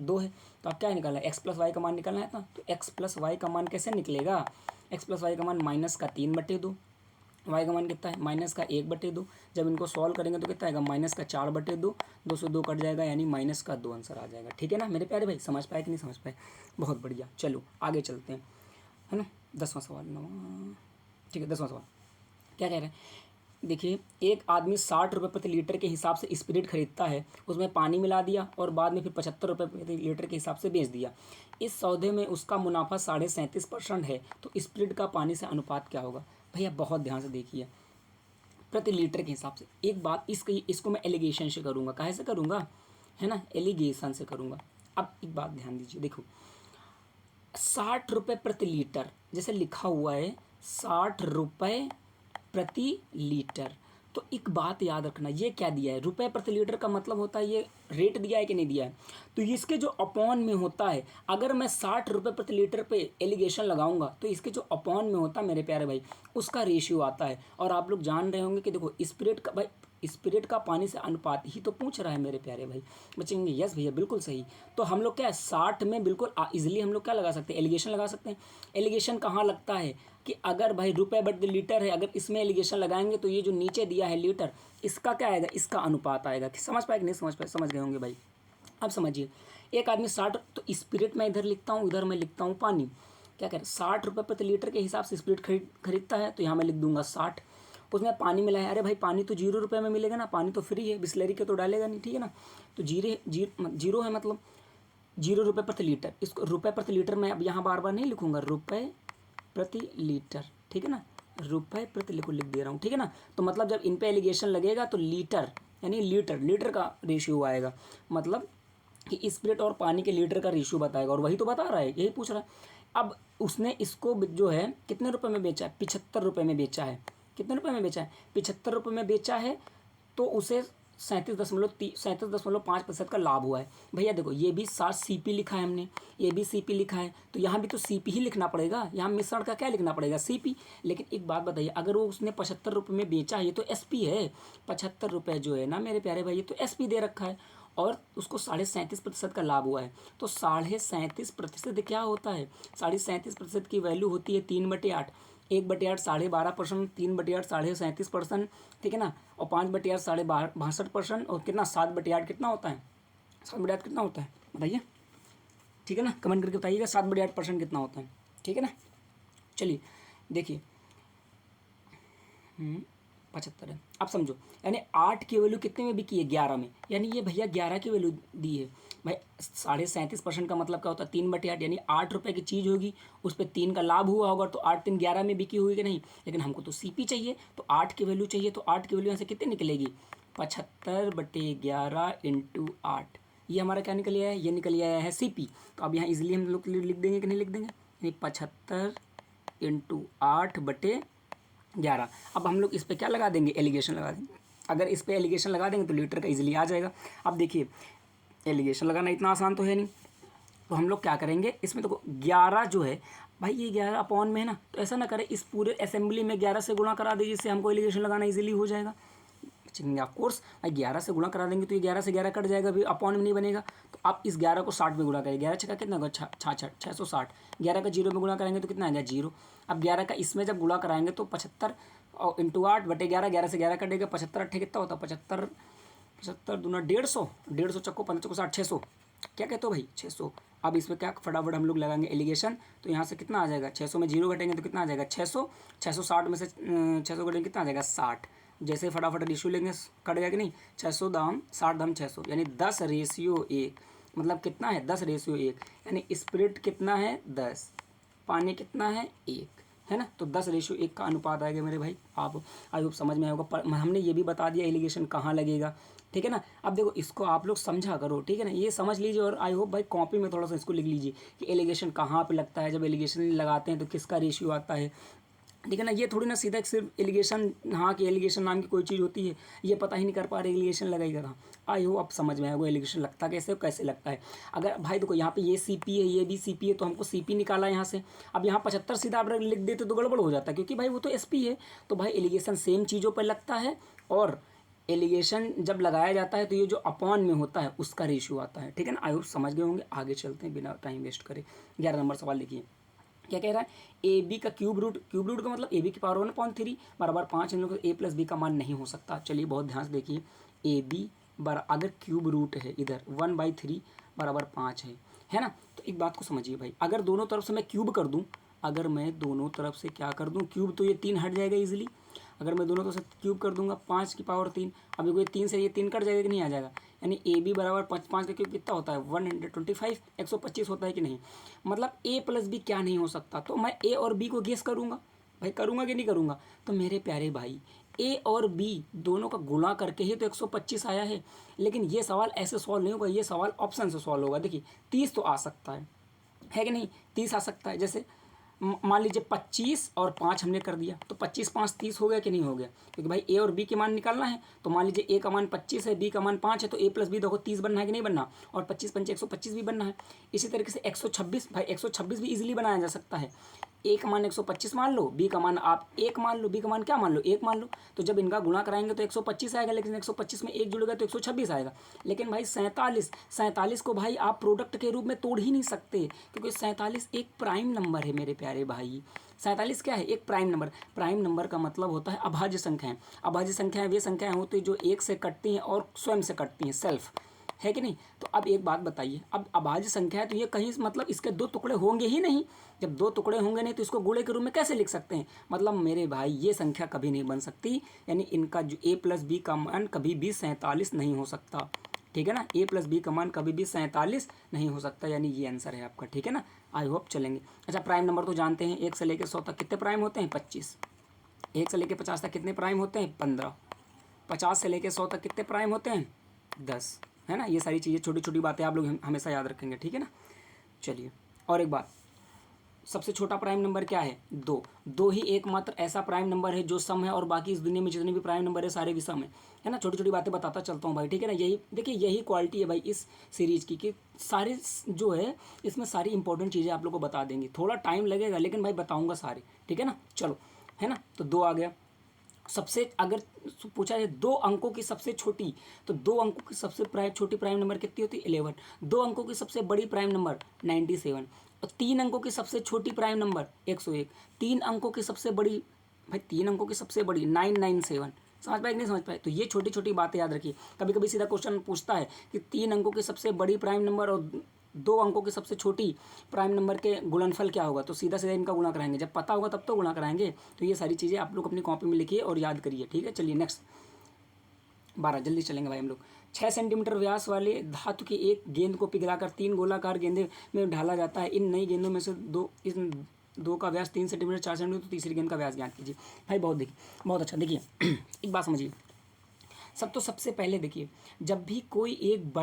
2 है। तो अब क्या निकालना है, x + y का मान निकालना है ना, तो x + y का मान कैसे निकलेगा, x + y का मान -3/2, y का मान कितना है -1/2। जब इनको सॉल्व करेंगे तो कितना आएगा -4/2, 2 से 2 कट जाएगा यानी -2 आंसर आ जाएगा। ठीक है ना मेरे प्यारे भाई, समझ पाए कि नहीं समझ पाए, बहुत बढ़िया। चलो आगे चलते हैं, है ना 10वां सवाल। ठीक है 10वां सवाल क्या कह रहे हैं, देखिए, एक आदमी 60 रुपये प्रति लीटर के हिसाब से स्पिरिट खरीदता है, उसमें पानी मिला दिया और बाद में फिर 75 रुपये प्रति लीटर के हिसाब से बेच दिया। इस सौदे में उसका मुनाफा 37.5% है, तो स्पिरिट का पानी से अनुपात क्या होगा? भैया बहुत ध्यान से देखिए, प्रति लीटर के हिसाब से। एक बात इसको मैं एलिगेशन से करूँगा, काहे से करूँगा, है ना, एलिगेशन से करूँगा। अब एक बात ध्यान दीजिए, देखो 60 रुपये प्रति लीटर जैसे लिखा हुआ है, 60 रुपये प्रति लीटर, तो एक बात याद रखना, ये क्या दिया है, रुपए प्रति लीटर का मतलब होता है ये रेट दिया है कि नहीं दिया है, तो इसके जो अपॉन में होता है, अगर मैं 60 रुपये प्रति लीटर पे एलिगेशन लगाऊंगा तो इसके जो अपॉन में होता है मेरे प्यारे भाई, उसका रेशियो आता है। और आप लोग जान रहे होंगे कि देखो स्पिरिट का भाई, स्पिरिट का पानी से अनुपात ही तो पूछ रहा है मेरे प्यारे भाई। बचेंगे यस भैया बिल्कुल सही। तो हम लोग क्या है 60 में बिल्कुल इजीली हम लोग क्या लगा सकते हैं, एलिगेशन लगा सकते हैं। एलिगेशन कहाँ लगता है कि अगर भाई रुपए बट लीटर है, अगर इसमें एलिगेशन लगाएंगे तो ये जो नीचे दिया है लीटर, इसका क्या आएगा, इसका अनुपात आएगा। समझ पाए कि नहीं समझ पाए, समझ गए होंगे भाई। अब समझिए, एक आदमी 60, तो स्पिरिट मैं इधर लिखता हूँ, इधर मैं लिखता हूँ पानी। क्या करें, 60 रुपये प्रति लीटर के हिसाब से स्पिरिट खरीदता है, तो यहाँ मैं लिख दूंगा 60। उसमें पानी मिला है, अरे भाई पानी तो 0 रुपये में मिलेगा ना, पानी तो फ्री है, बिस्लरी के तो डालेगा नहीं, ठीक है ना। तो जीरो है मतलब 0 रुपये प्रति लीटर। इसको रुपये प्रति लीटर मैं अब यहाँ बार बार नहीं लिखूंगा, रुपये प्रति लीटर, ठीक है ना, रुपये प्रति लिख दे रहा हूँ, ठीक है ना। तो मतलब जब इन पे एलिगेशन लगेगा तो लीटर यानी लीटर का रेशियो आएगा, मतलब कि स्पिरिट और पानी के लीटर का रेशियो बताएगा, और वही तो बता रहा है, यही पूछ रहा है। अब उसने इसको जो है कितने रुपए में बेचा है, 75 रुपये में बेचा है। कितने रुपए में बेचा है, 75 रुपये में बेचा है, तो उसे 37.5% का लाभ हुआ है। भैया देखो ये भी 60 CP लिखा है हमने, ये भी CP लिखा है, तो यहाँ भी तो CP ही लिखना पड़ेगा, यहाँ मिश्रण का क्या लिखना पड़ेगा, CP। लेकिन एक बात बताइए, अगर वो उसने 75 रुपये में बेचा है, ये तो SP है, 75 रुपये जो है ना मेरे प्यारे भाई, ये तो SP दे रखा है, और उसको 37.5% का लाभ हुआ है। तो 37.5% क्या होता है, 37.5% की वैल्यू होती है 3/8, 1/8 12.5%, 3/8 37.5%, ठीक है ना, और 5/8 62.5%, और कितना 7/8 कितना होता है, 7/8 कितना होता है बताइए, ठीक है ना, कमेंट करके बताइएगा 7/8% कितना होता है, ठीक है ना। चलिए देखिए 75 है। अब समझो, यानी 8 की वैल्यू कितने में बिकी है, 11 में, यानी ये भैया 11 की वैल्यू दी है भाई। 37.5% का मतलब क्या होता है, 3/8, यानी 8 रुपये की चीज़ होगी, उस पर 3 का लाभ हुआ होगा, तो 8 3 11 में बिकी हुई कि नहीं। लेकिन हमको तो CP चाहिए, तो 8 की वैल्यू चाहिए, तो 8 की वैल्यू यहाँ से कितनी निकलेगी, 75/11 × 8, ये हमारा क्या निकल आया है, ये निकल आया है CP। तो अब यहाँ इजीली हम लोग लिख देंगे कि नहीं लिख देंगे, यानी 75 × 8/11। अब हम लोग इस पर क्या लगा देंगे, एलिगेशन लगा देंगे। अगर इस पर एलिगेशन लगा देंगे तो लीटर का इजीली आ जाएगा। अब देखिए एलिगेशन लगाना इतना आसान तो है नहीं, तो हम लोग क्या करेंगे, इसमें तो 11 जो है भाई, ये 11 अपॉन में है ना, तो ऐसा ना करें, इस पूरे असेंबली में 11 से गुणा करा दीजिए, जिससे हमको एलिगेशन लगाना इजीली हो जाएगा। ऑफ कोर्स भाई 11 से गुणा करा देंगे तो ये 11 से 11 कट जाएगा, भी अपॉन में नहीं बनेगा। तो आप इस 11 को 60 में गुणा करें, 11 छक्का कितना होगा, 660। 11 का 0 में गुणा करेंगे तो कितना आएगा, 0। अब 11 का इसमें जब गुणा कराएंगे तो 75 और × 8/11, 11 से 11 कटेगा, 75 8 कितना होता है, 75 75 दूना 150, 150 चक्को 5 चक्को 60, 600। क्या कहते हो भाई, 600। अब इसमें क्या फटाफट हम लोग लगाएंगे एलिगेशन, तो यहाँ से कितना आ जाएगा, 600 में 0 घटेंगे तो कितना आ जाएगा, 600। 660 में से 600 घटेंगे कितना आ जाएगा, 60। जैसे फटाफट रेशियो लेंगे कट गया कि नहीं, 600 दाम 60 दाम 600, यानी 10:1, मतलब कितना है, 10:1, यानी स्पिरिट कितना है 10, पानी कितना है 1, है ना। तो 10:1 का अनुपात आएगा मेरे भाई। आप आई होप समझ में आएगा, पर हमने ये भी बता दिया एलिगेशन कहाँ लगेगा, ठीक है ना। अब देखो इसको आप लोग समझा करो, ठीक है ना, ये समझ लीजिए, और आई होप भाई कॉपी में थोड़ा सा इसको लिख लीजिए कि एलिगेशन कहाँ पे लगता है, जब एलिगेशन लगाते हैं तो किसका रेशियो आता है, ठीक है ना। ये थोड़ी ना सीधा सिर्फ एलिगेशन, हाँ कि एलिगेशन नाम की कोई चीज़ होती है, ये पता ही नहीं कर पा रहे एलिगेशन लगाएगा कहाँ। आई हो अब समझ में आएगा एलिगेशन लगता कैसे लगता है। अगर भाई देखो यहाँ पे ये CP है, ये भी CP है, तो हमको CP निकाला यहाँ से। अब यहाँ 75 सीधा आप लिख देते तो गड़बड़ हो जाता है, क्योंकि भाई वो तो SP है। तो भाई एलिगेशन सेम चीज़ों पर लगता है, और एलिगेशन जब लगाया जाता है तो ये जो अपॉन में होता है उसका रेशियो आता है, ठीक है ना। आई होप समझ गए होंगे। आगे चलते हैं बिना टाइम वेस्ट करे। 11 नंबर सवाल देखिए क्या कह रहा है, AB का क्यूब रूट का मतलब AB की पावर 1/3 बराबर 5, इन लोगों को A + B का मान नहीं हो सकता। चलिए बहुत ध्यान से देखिए, AB अगर क्यूब रूट है इधर 1/3 बराबर 5 है ना। तो एक बात को समझिए भाई, अगर दोनों तरफ से मैं क्यूब कर दूं, अगर मैं दोनों तरफ से क्या कर दूं क्यूब, तो ये 3 हट जाएगा इजीली। अगर मैं दोनों को से क्यूब कर दूंगा 5 की पावर 3, अब देखो ये 3 से ये 3 कट जाएगा कि नहीं आ जाएगा, यानी ए बी बराबर 5 का क्यूब कितना होता है 125, 125 होता है कि नहीं। मतलब ए प्लस बी क्या नहीं हो सकता, तो मैं ए और बी को गेस करूँगा भाई, करूँगा कि नहीं करूँगा। तो मेरे प्यारे भाई ए और बी दोनों का गुणा करके ही तो 125 आया है, लेकिन ये सवाल ऐसे सॉल्व नहीं होगा, ये सवाल ऑप्शन से सॉल्व होगा। देखिए 30 तो आ सकता है कि नहीं, 30 आ सकता है। जैसे मान लीजिए 25 और 5 हमने कर दिया, तो 25 5 30 हो गया कि नहीं हो गया, क्योंकि भाई ए और बी के मान निकालना है। तो मान लीजिए ए का मान 25 है, बी का मान 5 है, तो ए प्लस बी देखो 30 बनना है कि नहीं बनना, और 25 पंचे 125 भी बनना है। इसी तरीके से 126, भाई 126 भी इजीली बनाया जा सकता है। ए का मान 125 मान लो, बी का मान आप 1 मान लो, बी का मान क्या मान लो 1 मान लो, तो जब इनका गुणा कराएंगे तो 125 आएगा, लेकिन 125 में 1 जुड़ेगा तो 126 आएगा। लेकिन भाई 47 को भाई आप प्रोडक्ट के रूप में तोड़ ही नहीं सकते, क्योंकि 47 एक प्राइम नंबर है मेरे प्यारे भाई। 47 क्या है, एक प्राइम नंबर। प्राइम नंबर का मतलब होता है अभाज्य संख्याएं। अभाज्य संख्याएं वे संख्याएं होती हैं जो 1 से कटती हैं और स्वयं से कटती हैं, सेल्फ, है कि नहीं। तो अब एक बात बताइए, अब अभाज्य संख्या है तो ये कहीं मतलब इसके 2 टुकड़े होंगे ही नहीं। जब 2 टुकड़े होंगे नहीं तो इसको गुणे के रूप में कैसे लिख सकते हैं। मतलब मेरे भाई ये संख्या कभी नहीं बन सकती, यानी इनका जो ए प्लस बी का मान कभी भी 47 नहीं हो सकता, ठीक है ना। ए प्लस बी का मान कभी भी 47 नहीं हो सकता, यानी ये आंसर है आपका, ठीक है ना। आई होप चलेंगे। अच्छा, प्राइम नंबर तो जानते हैं, 1 से लेकर 100 तक कितने प्राइम होते हैं 25। 1 से लेकर 50 तक कितने प्राइम होते हैं 15। 50 से लेकर 100 तक कितने प्राइम होते हैं 10, है ना। ये सारी चीज़ें छोटी छोटी बातें आप लोग हमेशा याद रखेंगे, ठीक है ना। चलिए, और एक बात, सबसे छोटा प्राइम नंबर क्या है 2। 2 ही एकमात्र ऐसा प्राइम नंबर है जो सम है, और बाकी इस दुनिया में जितने भी प्राइम नंबर है सारे विषम है ना। छोटी छोटी बातें बताता चलता हूँ भाई, ठीक है ना। यही देखिए, यही क्वालिटी है भाई इस सीरीज की, कि सारे जो है इसमें सारी इंपॉर्टेंट चीज़ें आप लोग को बता देंगी। थोड़ा टाइम लगेगा लेकिन भाई बताऊँगा सारे, ठीक है ना। चलो, है ना। तो 2 आ गया। सबसे अगर पूछा जाए 2 अंकों की सबसे छोटी, तो 2 अंकों की सबसे छोटी प्राइम नंबर कितनी होती है 11। 2 अंकों की सबसे बड़ी प्राइम नंबर 97, और 3 अंकों की सबसे छोटी प्राइम नंबर 101। 3 अंकों की सबसे बड़ी, भाई 3 अंकों की सबसे बड़ी 997। समझ पाए कि नहीं समझ पाए। तो ये छोटी छोटी बातें याद रखिए। कभी कभी सीधा क्वेश्चन पूछता है कि 3 अंकों की सबसे बड़ी प्राइम नंबर और 2 अंकों की सबसे छोटी प्राइम नंबर के गुणनफल क्या होगा, तो सीधा सीधा इनका गुणा कराएंगे। जब पता होगा तब तो गुणा कराएंगे। तो ये सारी चीज़ें आप लोग अपनी कॉपी में लिखिए और याद करिए, ठीक है। चलिए नेक्स्ट 12, जल्दी चलेंगे भाई हम लोग। 6 सेंटीमीटर व्यास वाले धातु की एक गेंद को पिघलाकर 3 गोलाकार गेंदे में ढाला जाता है। इन नई गेंदों में से दो का व्यास 3 सेंटीमीटर 4 सेंटीमीटर, तो तीसरी गेंद का व्यास ज्ञात कीजिए। भाई बहुत देखिए, बहुत अच्छा। देखिए एक बात समझिए, सबसे पहले देखिए, जब भी कोई एक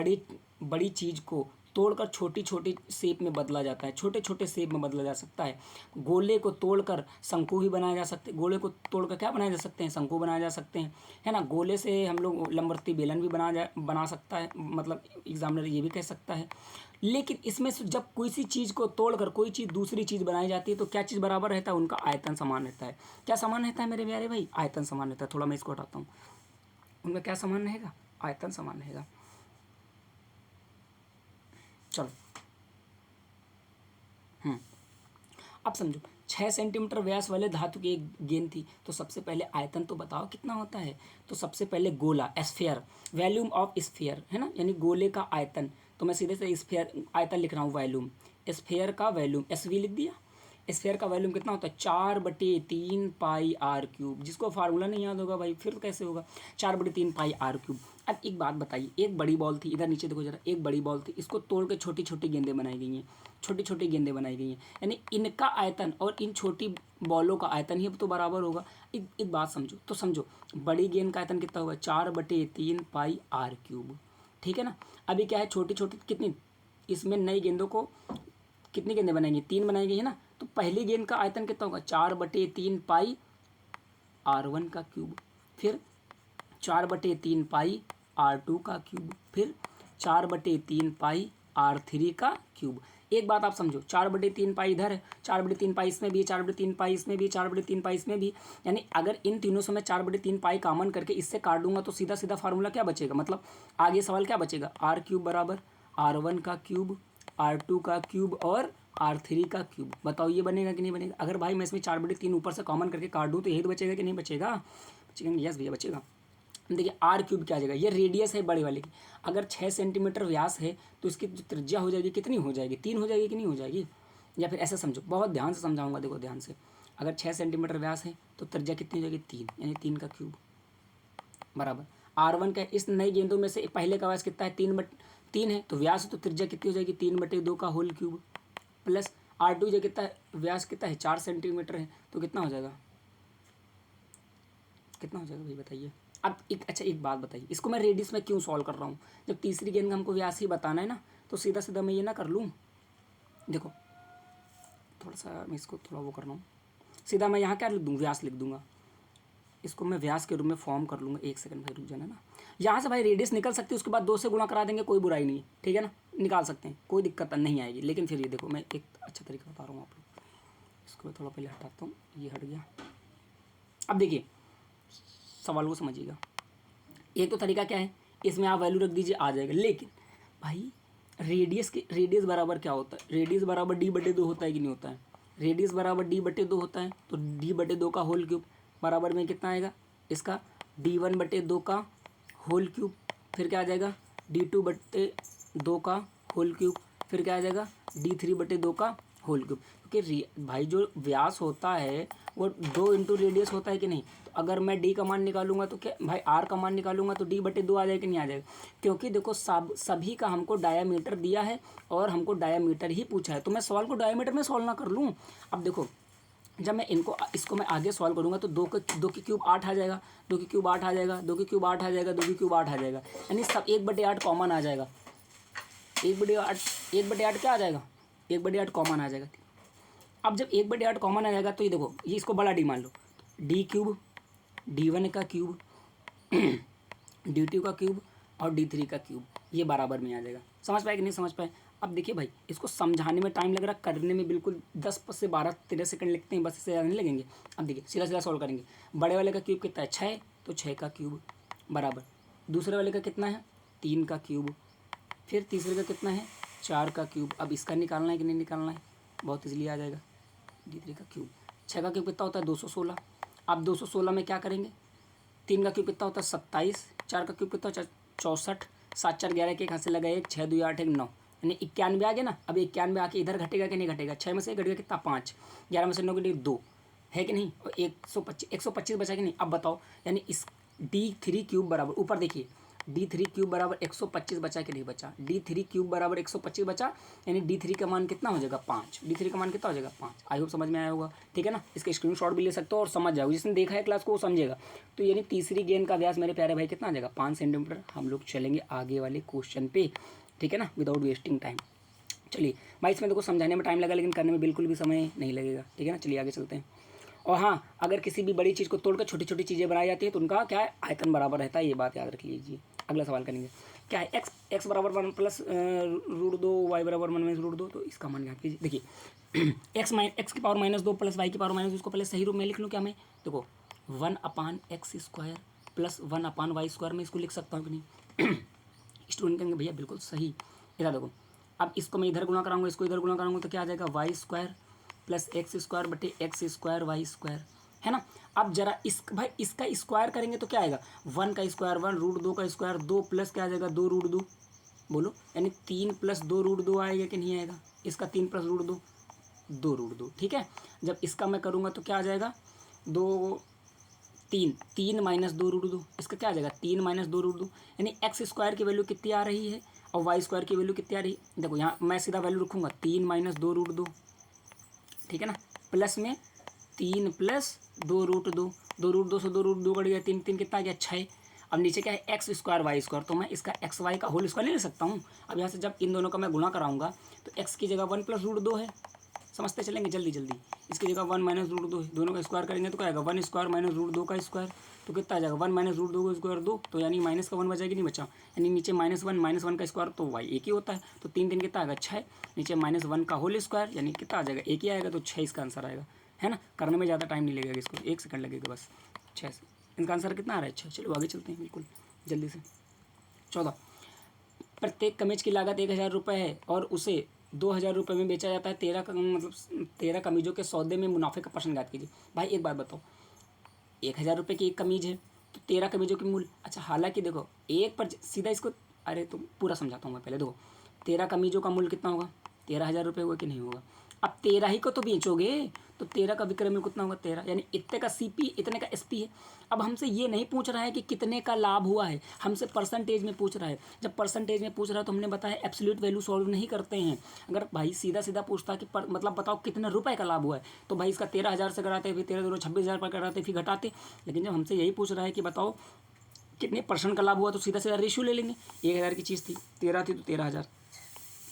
बड़ी चीज़ को तोड़कर छोटी छोटी शेप में बदला जाता है, छोटे छोटे शेप में बदला जा सकता है। गोले को तोड़कर शंकु भी बनाया जा सकते हैं। गोले को तोड़कर क्या बनाए जा सकते हैं, शंकु बनाए जा सकते हैं, है ना। गोले से हम लोग लंबवर्ती बेलन भी बना सकता है, मतलब एग्जामिनर ये भी कह सकता है। लेकिन इसमें से जब कोई सी चीज़ को तोड़कर कोई चीज़ दूसरी चीज़ बनाई जाती है तो क्या चीज़ बराबर रहता है, उनका आयतन समान रहता है। क्या समान रहता है मेरे प्यारे भाई, आयतन समान रहता है। थोड़ा मैं इसको हटाता हूँ, उनका क्या समान रहेगा, आयतन समान रहेगा। चलो, अब समझो, 6 सेंटीमीटर व्यास वाले धातु की एक गेंद थी, तो सबसे पहले आयतन तो बताओ कितना होता है। तो सबसे पहले गोला, स्फीयर, वॉल्यूम ऑफ स्फीयर, है ना, यानी गोले का आयतन। तो मैं सीधे से स्फीयर आयतन लिख रहा हूँ, वॉल्यूम, स्फीयर का वॉल्यूम SV लिख दिया। स्फीयर का वॉल्यूम कितना होता है 4/3 पाई आर क्यूब। जिसको फार्मूला नहीं याद होगा भाई फिर तो कैसे होगा, 4/3 पाई आर क्यूब। अब एक बात बताइए, एक बड़ी बॉल थी, इधर नीचे देखो जरा, एक बड़ी बॉल थी, इसको तोड़ के छोटी छोटी गेंदें बनाई गई हैं, छोटी छोटी गेंदें बनाई गई हैं, यानी इनका आयतन और इन छोटी बॉलों का आयतन ही तो बराबर होगा। एक बात समझो, तो समझो बड़ी गेंद का आयतन कितना होगा 4/3 पाई आर क्यूब, ठीक है ना। अभी क्या है, छोटी छोटी कितनी, इसमें नई गेंदों को कितनी गेंदें बनाएंगी, 3 बनाई गई है ना। तो पहली गेंद का आयतन कितना होगा 4/3 पाई R1 का क्यूब, फिर 4/3 पाई R2 का क्यूब, फिर 4/3 पाई R3 का क्यूब। एक बात आप समझो, 4/3 पाई इधर है, 4/3 पाई इसमें भी, 4/3 पाई इसमें भी, 4/3 पाई इसमें भी, यानी अगर इन तीनों से मैं 4/3 पाई कॉमन करके इससे काट दूंगा तो सीधा सीधा फार्मूला क्या बचेगा, मतलब आगे सवाल क्या बचेगा, R क्यूब बराबर R1 का क्यूब, R2 का क्यूब और R3 का क्यूब। बताओ ये बनेगा कि नहीं बनेगा। अगर भाई मैं इसमें 4/3 ऊपर से कॉमन करके काट दूँ तो यही तो बचेगा कि नहीं बचेगा, बचेगा। यस भैया बचेगा। देखिए R क्यूब क्या आ जाएगा, ये रेडियस है बड़े वाले की। अगर 6 सेंटीमीटर व्यास है तो इसकी जो त्रिज्या हो जाएगी कितनी हो जाएगी, 3 हो जाएगी कि नहीं हो जाएगी। या फिर ऐसा समझो, बहुत ध्यान से समझाऊंगा, देखो ध्यान से। अगर 6 सेंटीमीटर व्यास है तो त्रिज्या कितनी हो जाएगी 3, यानी 3 का क्यूब बराबर R1 का इस नई गेंदों में से पहले का व्यास कितना है 3 है, तो व्यास तो त्रिज्या कितनी हो जाएगी 3/2 का होल क्यूब प्लस R2 जो कितना है व्यास कितना है 4 सेंटीमीटर है, तो कितना हो जाएगा भाई बताइए। अब एक बात बताइए, इसको मैं रेडियस में क्यों सॉल्व कर रहा हूँ, जब तीसरी गेंद का हमको व्यास ही बताना है ना, तो सीधा सीधा मैं ये ना कर लूँ। देखो थोड़ा सा मैं इसको थोड़ा वो कर रहा हूँ, सीधा मैं यहाँ क्या लिख दूँ, व्यास लिख दूंगा, इसको मैं व्यास के रूप में फॉर्म कर लूँगा। 1 सेकंड भाई रुक जाना ना, यहाँ से भाई रेडियस निकल सकती है, उसके बाद 2 से गुणा करा देंगे, कोई बुराई नहीं है, ठीक है ना, निकाल सकते हैं, कोई दिक्कत नहीं आएगी। लेकिन फिर ये देखो मैं एक अच्छा तरीका बता रहा हूँ आप लोग, इसको मैं थोड़ा पहले हटाता हूँ, ये हट गया। अब देखिए सवाल को समझिएगा, एक तो तरीका क्या है, इसमें आप वैल्यू रख दीजिए आ जाएगा, लेकिन भाई रेडियस बराबर क्या होता है, रेडियस बराबर d/2 होता है कि नहीं होता है, रेडियस बराबर d/2 होता है, तो d/2 का होल क्यूब बराबर में कितना आएगा इसका d1/2 का होल क्यूब, फिर क्या आ जाएगा d2/2 का होल क्यूब, फिर क्या आ जाएगा d3/2 का होल क्यूब। क्योंकि भाई जो व्यास होता है वो 2 इंटू रेडियस होता है कि नहीं, तो अगर मैं d का मान निकालूंगा तो क्या भाई r का मान निकालूंगा तो d/2 आ जाएगा कि नहीं आ जाएगा, क्योंकि देखो सभी का हमको डायामीटर दिया है और हमको डायामीटर ही पूछा है, तो मैं सवाल को डायामीटर में सॉल्व ना कर लूँ। अब देखो जब मैं इसको मैं आगे सॉल्व करूँगा तो 2 के क्यूब 8 आ जाएगा, 2 के क्यूब 8 आ जाएगा, 2 के क्यूब 8 आ जाएगा, 2 के क्यूब 8 आ जाएगा, यानी सब 1/8 कॉमन आ जाएगा, 1/8 क्या आ जाएगा 1/8 कॉमन आ जाएगा। अब जब 1/8 कॉमन आ जाएगा तो ये देखो ये इसको बड़ा डी मान लो, डी क्यूब d1 का क्यूब d2 का क्यूब और d3 का क्यूब, ये बराबर में आ जाएगा। समझ पाए कि नहीं समझ पाए। अब देखिए भाई इसको समझाने में टाइम लग रहा, करने में बिल्कुल 10 से 12-13 सेकंड लगते हैं, बस इससे ज़्यादा नहीं लगेंगे। अब देखिए सीधा सीधा सॉल्व करेंगे, बड़े वाले का क्यूब कितना है 6, तो 6 का क्यूब बराबर दूसरे वाले का कितना है 3 का क्यूब, फिर तीसरे का कितना है 4 का क्यूब। अब इसका निकालना है कि नहीं निकालना है, बहुत ईजिली आ जाएगा d3 का क्यूब। 6 का क्यूब कितना होता है 216, अब 216 में क्या करेंगे, 3 का क्यूब कितना होता है 27, 4 का क्यूब कितना होता है 64, 7 4 11 के एक हाथ से लगा 1, 6 2 8 1 9, यानी 91 आ गया ना। अब 91 आके इधर घटेगा कि नहीं घटेगा, 6 में से घट गया कितना 5, 11 में से 9 के लिए 2 है कि नहीं, और 125 बचा कि नहीं। अब बताओ यानी इस d3 क्यूब बराबर, ऊपर देखिए d3 क्यूब बराबर 125 बचा कि नहीं बचा, d3 क्यूब बराबर 125 बचा, यानी d3 का मान कितना हो जाएगा 5, d3 का मान कितना हो जाएगा 5। आई होप समझ में आया होगा, ठीक है ना। इसका स्क्रीनशॉट भी ले सकते हो और समझ जाओ, जिसने देखा है क्लास को वो समझेगा। तो यानी तीसरी गेंद का व्यास मेरे प्यारे भाई कितना आ जाएगा 5 सेंटीमीटर। हम लोग चलेंगे आगे वाले क्वेश्चन पे, ठीक है ना, विदाउट वेस्टिंग टाइम। चलिए भाई इसमें देखो समझाने में टाइम लगा लेकिन करने में बिल्कुल भी समय नहीं लगेगा, ठीक है ना। चलिए आगे चलते हैं। और हाँ, अगर किसी भी बड़ी चीज़ को तोड़कर छोटी छोटी चीज़ें बनाई जाती है तो उनका क्या है आयतन बराबर रहता है, ये बात याद रख लीजिए। अगला सवाल करेंगे क्या है, एक्स बराबर 1 प्लस √2 वाई बराबर 1 - √2, तो इसका मान याद कीजिए। देखिए एक्स की पावर -2 प्लस वाई की पावर -2, इसको पहले सही रूप में लिख लूँ क्या मैं, देखो 1/x² प्लस 1/y² में इसको लिख सकता हूँ कि नहीं स्टूडेंट कहेंगे भैया बिल्कुल सही। इधर देखो अब इसको मैं इधर गुणा कराऊंगा, इसको इधर गुणा कराऊंगा तो क्या आ जाएगा y² प्लस x² बटे x² y², है ना। अब जरा भाई इसका स्क्वायर करेंगे तो क्या आएगा 1 का स्क्वायर 1, √2 का स्क्वायर 2 प्लस क्या आ जाएगा 2 √2, बोलो यानी 3 प्लस 2 √2 आएगा कि नहीं आएगा, इसका 3 प्लस √2 2 √2, ठीक है। जब इसका मैं करूँगा तो क्या आ जाएगा 3 माइनस 2 √2, इसका क्या आ जाएगा 3 माइनस 2 √2, यानी x² की वैल्यू कितनी आ रही है और y² की वैल्यू कितनी आ रही है। देखो यहाँ मैं सीधा वैल्यू रखूँगा 3 माइनस 2 √2, ठीक है ना, प्लस में 3 प्लस 2 √2, 2 √2 से 2 √2 कट गया, 3 3 कितना आ गया 6। अब नीचे क्या है x² y², तो मैं इसका xy का होल स्क्वायर ले सकता हूँ। अब यहाँ से जब इन दोनों का मैं गुणा कराऊंगा तो x की जगह 1 प्लस √2 है, समझते चलेंगे जल्दी जल्दी। इसकी जगह 1 माइनस √2 है, दोनों का स्क्वायर करेंगे तो क्या आएगा 1² माइनस √2 का स्क्वायर, तो कितना आ जाएगा 1 माइनस √2 का स्क्वायर 2, तो यानी माइनस का 1 बचा कि नहीं बचा, यानी नीचे -1 का स्क्वायर तो y एक ही होता है, तो 3 3 कितना आएगा 6, नीचे -1 का होल स्क्वायर यानी कितना आ जाएगा एक ही आएगा, तो 6 इसका आंसर आएगा, है ना। करने में ज़्यादा टाइम नहीं लगेगा, इसको 1 सेकंड लगेगा बस। 6 से इनका आंसर कितना आ रहा है 6। चलो आगे चलते हैं बिल्कुल जल्दी से। 14 प्रत्येक कमीज की लागत 1000 रुपये है और उसे 2000 रुपये में बेचा जाता है। 13 कमीजों के सौदे में मुनाफे का परसेंट ज्ञात कीजिए। भाई एक बात बताओ 1000 रुपये की एक कमीज है तो 13 कमीजों की मूल्य, अच्छा हालांकि देखो एक पर सीधा इसको, अरे तो पूरा समझाता हूँ मैं पहले। देखो 13 कमीजों का मूल्य कितना होगा 13,000 रुपये होगा कि नहीं होगा। अब 13 ही को तो बेचोगे, तो 13 का विक्रय मूल्य कितना होगा 13, यानी इतने का सीपी इतने का एसपी है। अब हमसे ये नहीं पूछ रहा है कि कितने का लाभ हुआ है, हमसे परसेंटेज में पूछ रहा है। जब परसेंटेज में पूछ रहा है तो हमने बताया एब्सोल्यूट वैल्यू सॉल्व नहीं करते हैं। अगर भाई सीधा सीधा पूछता कि मतलब बताओ कितने रुपए का लाभ हुआ है, तो भाई इसका 13,000 से कराते, फिर 13 दूनी 26,000 पर कराते, फिर घटाते। लेकिन जब हमसे यही पूछ रहा है कि बताओ कितने परसेंट का लाभ हुआ, तो सीधा सीधा रेशियो ले लेंगे। 1,000 की चीज़ थी, 13 थी तो 13,000,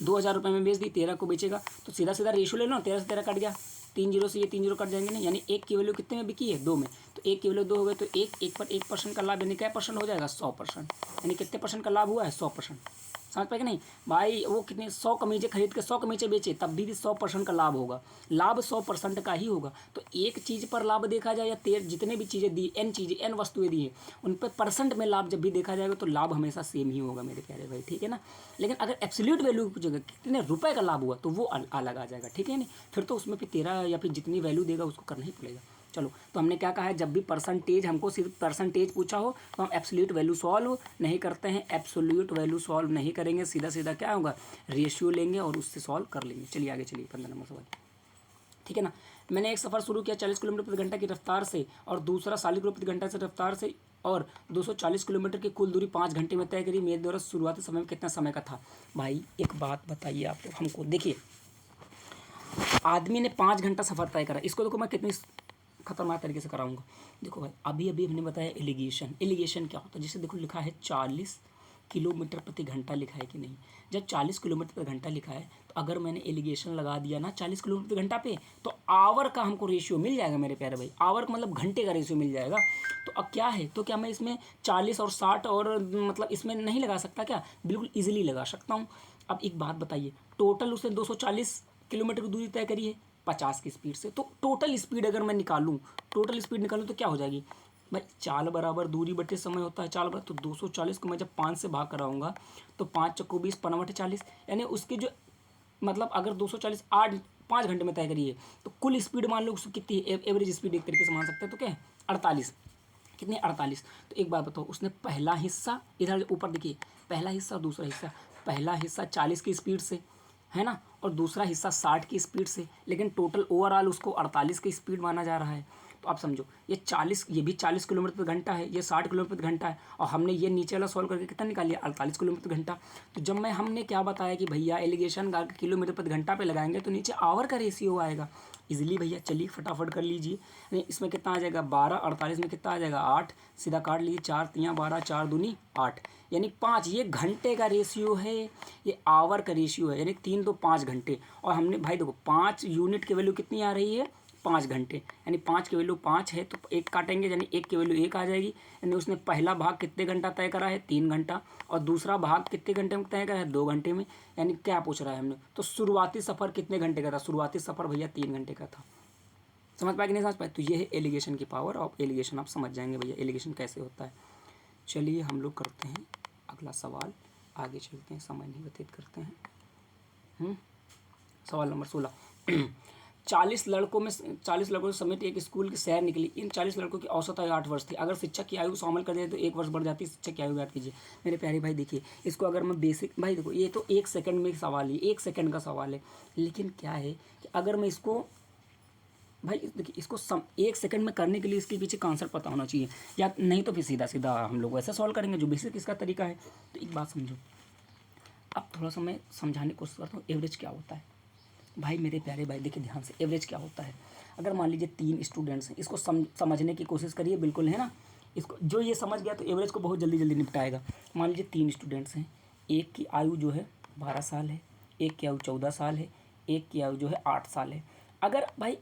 2,000 रुपये में बेच दी, 13 को बेचेगा, तो सीधा सीधा रेशियो ले लो, 13 से 13 कट गया, 3 जीरो से ये 3 जीरो कट जाएंगे नहीं, यानी एक की वैल्यू कितने में बिकी है 2 में, तो एक की वैल्यू 2 हो गए, तो एक पर 1% का लाभ, यानी क्या परसेंट हो जाएगा 100%, यानी कितने परसेंट का लाभ हुआ है 100%। समझ पाए कि नहीं भाई, वो कितने 100 कमीज़ें खरीद के 100 कमीज़ें बेचे, तब भी 100% का लाभ होगा, लाभ 100% का ही होगा। तो एक चीज़ पर लाभ देखा जाए या जितने भी चीज़ें दी, n चीज़ें n वस्तुएं दी हैं, उन पर परसेंट में लाभ जब भी देखा जाएगा तो लाभ हमेशा सेम ही होगा मेरे प्यारे भाई, ठीक है ना। लेकिन अगर एब्सोल्यूट वैल्यू पूछेगा कितने रुपए का लाभ हुआ, तो वो अलग आ जाएगा, ठीक है नहीं, फिर तो उसमें फिर 13 या फिर जितनी वैल्यू देगा उसको करना ही पड़ेगा। चलो, तो हमने क्या कहा है, जब भी परसेंटेज, हमको सिर्फ परसेंटेज पूछा हो तो हम एब्सोल्यूट वैल्यू सॉल्व नहीं करते हैं, एब्सोल्यूट वैल्यू सॉल्व नहीं करेंगे, सीधा सीधा क्या होगा रेशियो लेंगे और उससे सॉल्व कर लेंगे। चलिए आगे चलिए 15 नंबर सवाल, ठीक है ना। मैंने एक सफ़र शुरू किया 40 किलोमीटर प्रति घंटा की रफ्तार से और दूसरा 40 किलोमीटर प्रति घंटा से रफ्तार से और 240 किलोमीटर की कुल दूरी 5 घंटे में तय करी, मेरे द्वारा शुरुआती समय में कितना समय का था। भाई एक बात बताइए आप लोग हमको, देखिए आदमी ने 5 घंटा सफ़र तय करा, इसको देखो मैं कितनी खतरनाक तरीके से कराऊंगा। देखो भाई अभी अभी हमने बताया एलिगेशन क्या होता है, जैसे देखो लिखा है 40 किलोमीटर प्रति घंटा लिखा है कि नहीं, जब 40 किलोमीटर प्रति घंटा लिखा है तो अगर मैंने एलिगेशन लगा दिया ना 40 किलोमीटर प्रति घंटा पे, तो आवर का हमको रेशियो मिल जाएगा मेरे प्यारे भाई, आवर का मतलब घंटे का रेशियो मिल जाएगा। तो अब क्या है, तो क्या मैं इसमें 40 और 60 और मतलब इसमें नहीं लगा सकता क्या, बिल्कुल ईजिली लगा सकता हूँ। अब एक बात बताइए, टोटल उसने 240 किलोमीटर की दूरी तय करी है 50 की स्पीड से, तो टोटल स्पीड अगर मैं निकालूं, तो क्या हो जाएगी भाई, चाल बराबर दूरी बटे समय होता है, चाल बराबर, तो 240 को मैं जब 5 से भाग कराऊंगा तो 5 चक्कू 20 15 बटे 40, यानी उसकी जो मतलब अगर 240 5 घंटे में तय करिए तो कुल स्पीड मान लो उसकी कितनी है, एवरेज स्पीड एक तरीके से मान सकते हैं, तो क्या है 48, कितनी 48। तो एक बात बताओ, उसने पहला हिस्सा इधर ऊपर देखिए, पहला हिस्सा और दूसरा हिस्सा, पहला हिस्सा 40 की स्पीड से है ना, और दूसरा हिस्सा 60 की स्पीड से, लेकिन टोटल ओवरऑल उसको 48 की स्पीड माना जा रहा है। तो आप समझो ये भी 40 किलोमीटर प्रति घंटा है, ये 60 किलोमीटर प्रति घंटा है, और हमने ये नीचे वाला सॉल्व करके कितना निकाल लिया 48 किलोमीटर प्रति घंटा। तो जब हमने क्या बताया कि भैया एलिगेशन किलोमीटर प्रति घंटा पे लगाएंगे तो नीचे आवर का रेशियो आएगा इजीली। भैया चलिए फटाफट कर लीजिए, इसमें कितना आ जाएगा 12, 48 में कितना आ जाएगा 8, सीधा काट लीजिए, 4 तियाँ 12, 4 दूनी 8, यानी 5, ये घंटे का रेशियो है, ये आवर का रेशियो है, यानी 3 तो 5 घंटे। और हमने भाई देखो 5 यूनिट की वैल्यू कितनी आ रही है 5 घंटे, यानी 5 की वैल्यू 5 है तो 1 काटेंगे, यानी 1 की वैल्यू 1 आ जाएगी, यानी उसने पहला भाग कितने घंटा तय करा है 3 घंटा, और दूसरा भाग कितने घंटे में तय करा है 2 घंटे में, यानी क्या पूछ रहा है हमने, तो शुरुआती सफ़र कितने घंटे का था, शुरुआती सफ़र भैया 3 घंटे का था। समझ पाए कि नहीं समझ पाए, तो ये है एलिगेशन की पावर, और एलिगेशन आप समझ जाएंगे भैया एलिगेशन कैसे होता है। चलिए हम लोग करते हैं अगला सवाल, आगे चलते हैं, समय नहीं व्यतीत करते हैं। सवाल नंबर 16 40 लड़कों समेत एक स्कूल की सैर निकली, इन 40 लड़कों की औसत आयु 8 वर्ष थी, अगर शिक्षक की आयु शामिल कर दे तो 1 वर्ष बढ़ जाती है, शिक्षक की आयु याद कीजिए। मेरे प्यारे भाई देखिए, इसको अगर मैं बेसिक, भाई देखो ये तो 1 सेकंड में सवाल है, 1 सेकंड का सवाल है, लेकिन क्या है कि अगर मैं इसको भाई देखिए इसको 1 सेकंड में करने के लिए इसके पीछे कॉन्सेप्ट पता होना चाहिए, या नहीं तो फिर सीधा सीधा हम लोग वैसे सॉल्व करेंगे जो बेसिक इसका तरीका है। तो एक बात समझो, अब थोड़ा सा मैं समझाने की कोशिश करता हूँ एवरेज क्या होता है। भाई मेरे प्यारे भाई देखिए ध्यान से, एवरेज क्या होता है, अगर मान लीजिए 3 स्टूडेंट्स हैं, इसको समझने की कोशिश करिए बिल्कुल, है ना, इसको जो ये समझ गया तो एवरेज को बहुत जल्दी जल्दी निपटाएगा। मान लीजिए 3 स्टूडेंट्स हैं, एक की आयु जो है 12 साल है, एक की आयु 14 साल है, एक की आयु जो है 8 साल है। अगर भाई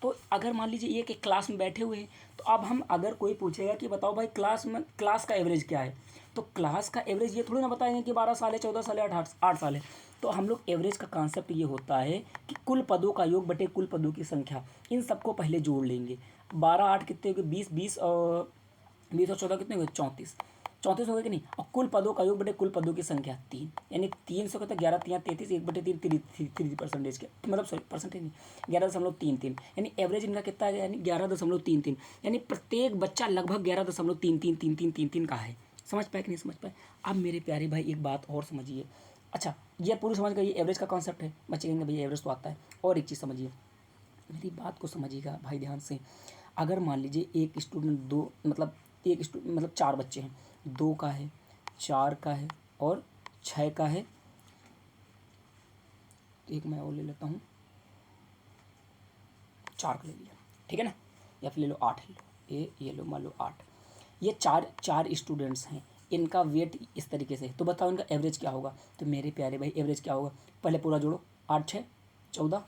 तो अगर मान लीजिए एक क्लास में बैठे हुए हैं, तो अब हम अगर कोई पूछेगा कि बताओ भाई क्लास का एवरेज क्या है, तो क्लास का एवरेज ये थोड़ी ना बताएंगे कि 12 साल है, 14 साल है, 8 साल है। तो हम लोग एवरेज का कॉन्सेप्ट ये होता है कि कुल पदों का योग बटे कुल पदों की संख्या, इन सबको पहले जोड़ लेंगे। 12 8 कितने हो गए 20 और 14 कितने हो गए 34 हो गए कि नहीं, और कुल पदों का योग बटे कुल पदों की संख्या 3, यानी 300 का 11 3 33, 1/3 3% के मतलब सॉरी परसेंटेज नहीं 11.33, यानी एवरेज इनका कितना है, यानी 11.33, यानी प्रत्येक बच्चा लगभग 11.33 का है। समझ पाए कि नहीं समझ पाए। अब मेरे प्यारे भाई एक बात और समझिए, अच्छा, ये पूरी समझ गई, एवरेज का कॉन्सेप्ट है। बच्चे कहेंगे भैया एवरेज तो आता है। और एक चीज़ समझिए, मेरी बात को समझिएगा भाई ध्यान से। अगर मान लीजिए एक स्टूडेंट दो मतलब मतलब 4 बच्चे हैं, 2 का है, 4 का है और 6 का है। एक मैं और ले लेता हूँ, 4 का ले लिया, ठीक है ना, या फिर ले लो 8 ले लो, ये लो मान लो 8। ये चार स्टूडेंट्स हैं, इनका वेट इस तरीके से है, तो बताओ इनका एवरेज क्या होगा। तो मेरे प्यारे भाई एवरेज क्या होगा, पहले पूरा जोड़ो, 8 6 14,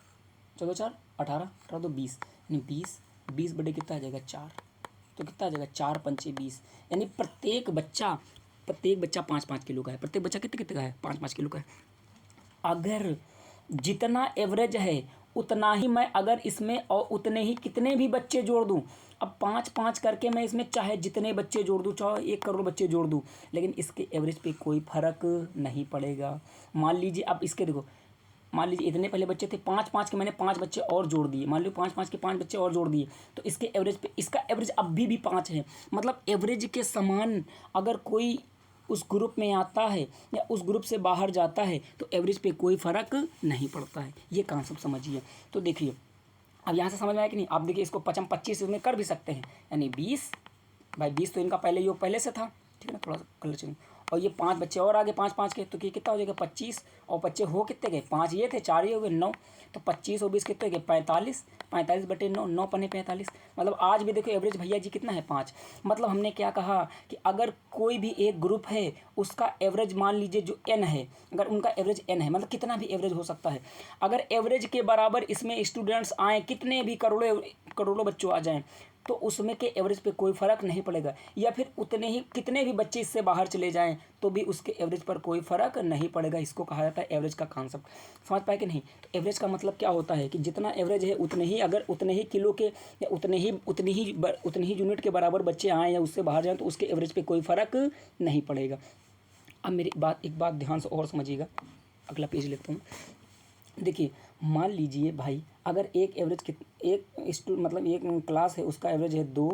14 4 18, 18 तो 20, यानी 20 बटे कितना आ जाएगा 4, तो कितना आ जाएगा 4 पंचे 20, यानी प्रत्येक बच्चा 5-5 किलो का है। प्रत्येक बच्चा कितने कितने का है, 5-5 किलो का है। अगर जितना एवरेज है उतना ही मैं अगर इसमें और उतने ही कितने भी बच्चे जोड़ दूं, अब 5-5 करके मैं इसमें चाहे जितने बच्चे जोड़ दूं, चाहे 1 करोड़ बच्चे जोड़ दूं, लेकिन इसके एवरेज पे कोई फ़र्क नहीं पड़ेगा। मान लीजिए अब इसके देखो, मान लीजिए इतने पहले बच्चे थे, 5-5 के मैंने 5 बच्चे और जोड़ दिए, मान लो 5-5 के 5 बच्चे और जोड़ दिए, तो इसके एवरेज पे इसका एवरेज अभी भी 5 है। मतलब एवरेज के समान अगर कोई उस ग्रुप में आता है या उस ग्रुप से बाहर जाता है तो एवरेज पे कोई फ़र्क नहीं पड़ता है। ये कॉन्सेप्ट समझिए। तो देखिए अब यहाँ से समझ में आया कि नहीं। आप देखिए इसको 25 में कर भी सकते हैं, यानी 20 भाई 20 तो इनका पहले योग पहले से था, ठीक है ना, थोड़ा सा कलर चेंज, और ये 5 बच्चे और आगे 5-5 के, तो ये कितना हो जाएगा 25, और बच्चे हो कितने गए 5 ये थे, 4 ये हो गए 9, तो 25 और 20 कितने गए 45, 45 बटे 9, 9 पन्ने 45। मतलब आज भी देखो एवरेज भैया जी कितना है 5। मतलब हमने क्या कहा कि अगर कोई भी एक ग्रुप है उसका एवरेज मान लीजिए जो n है, अगर उनका एवरेज n है, मतलब कितना भी एवरेज हो सकता है, अगर एवरेज के बराबर इसमें स्टूडेंट्स आए, कितने भी करोड़ों करोड़ों बच्चों आ जाएं, तो उसमें के एवरेज पे कोई फ़र्क नहीं पड़ेगा। या फिर उतने ही कितने भी बच्चे इससे बाहर चले जाएं तो भी उसके एवरेज पर कोई फ़र्क नहीं पड़ेगा। इसको कहा जाता है एवरेज का कॉन्सेप्ट। समझ पाए कि नहीं। तो एवरेज का मतलब क्या होता है कि जितना एवरेज है उतने ही, अगर उतने ही किलो के या उतनी ही यूनिट के बराबर बच्चे आएँ या उससे बाहर जाएँ तो उसके एवरेज पर कोई फ़र्क नहीं पड़ेगा। अब मेरी एक बात ध्यान से और समझिएगा, अगला पेज लेता हूँ। देखिए मान लीजिए भाई अगर एक एवरेज मतलब एक क्लास है उसका एवरेज है 2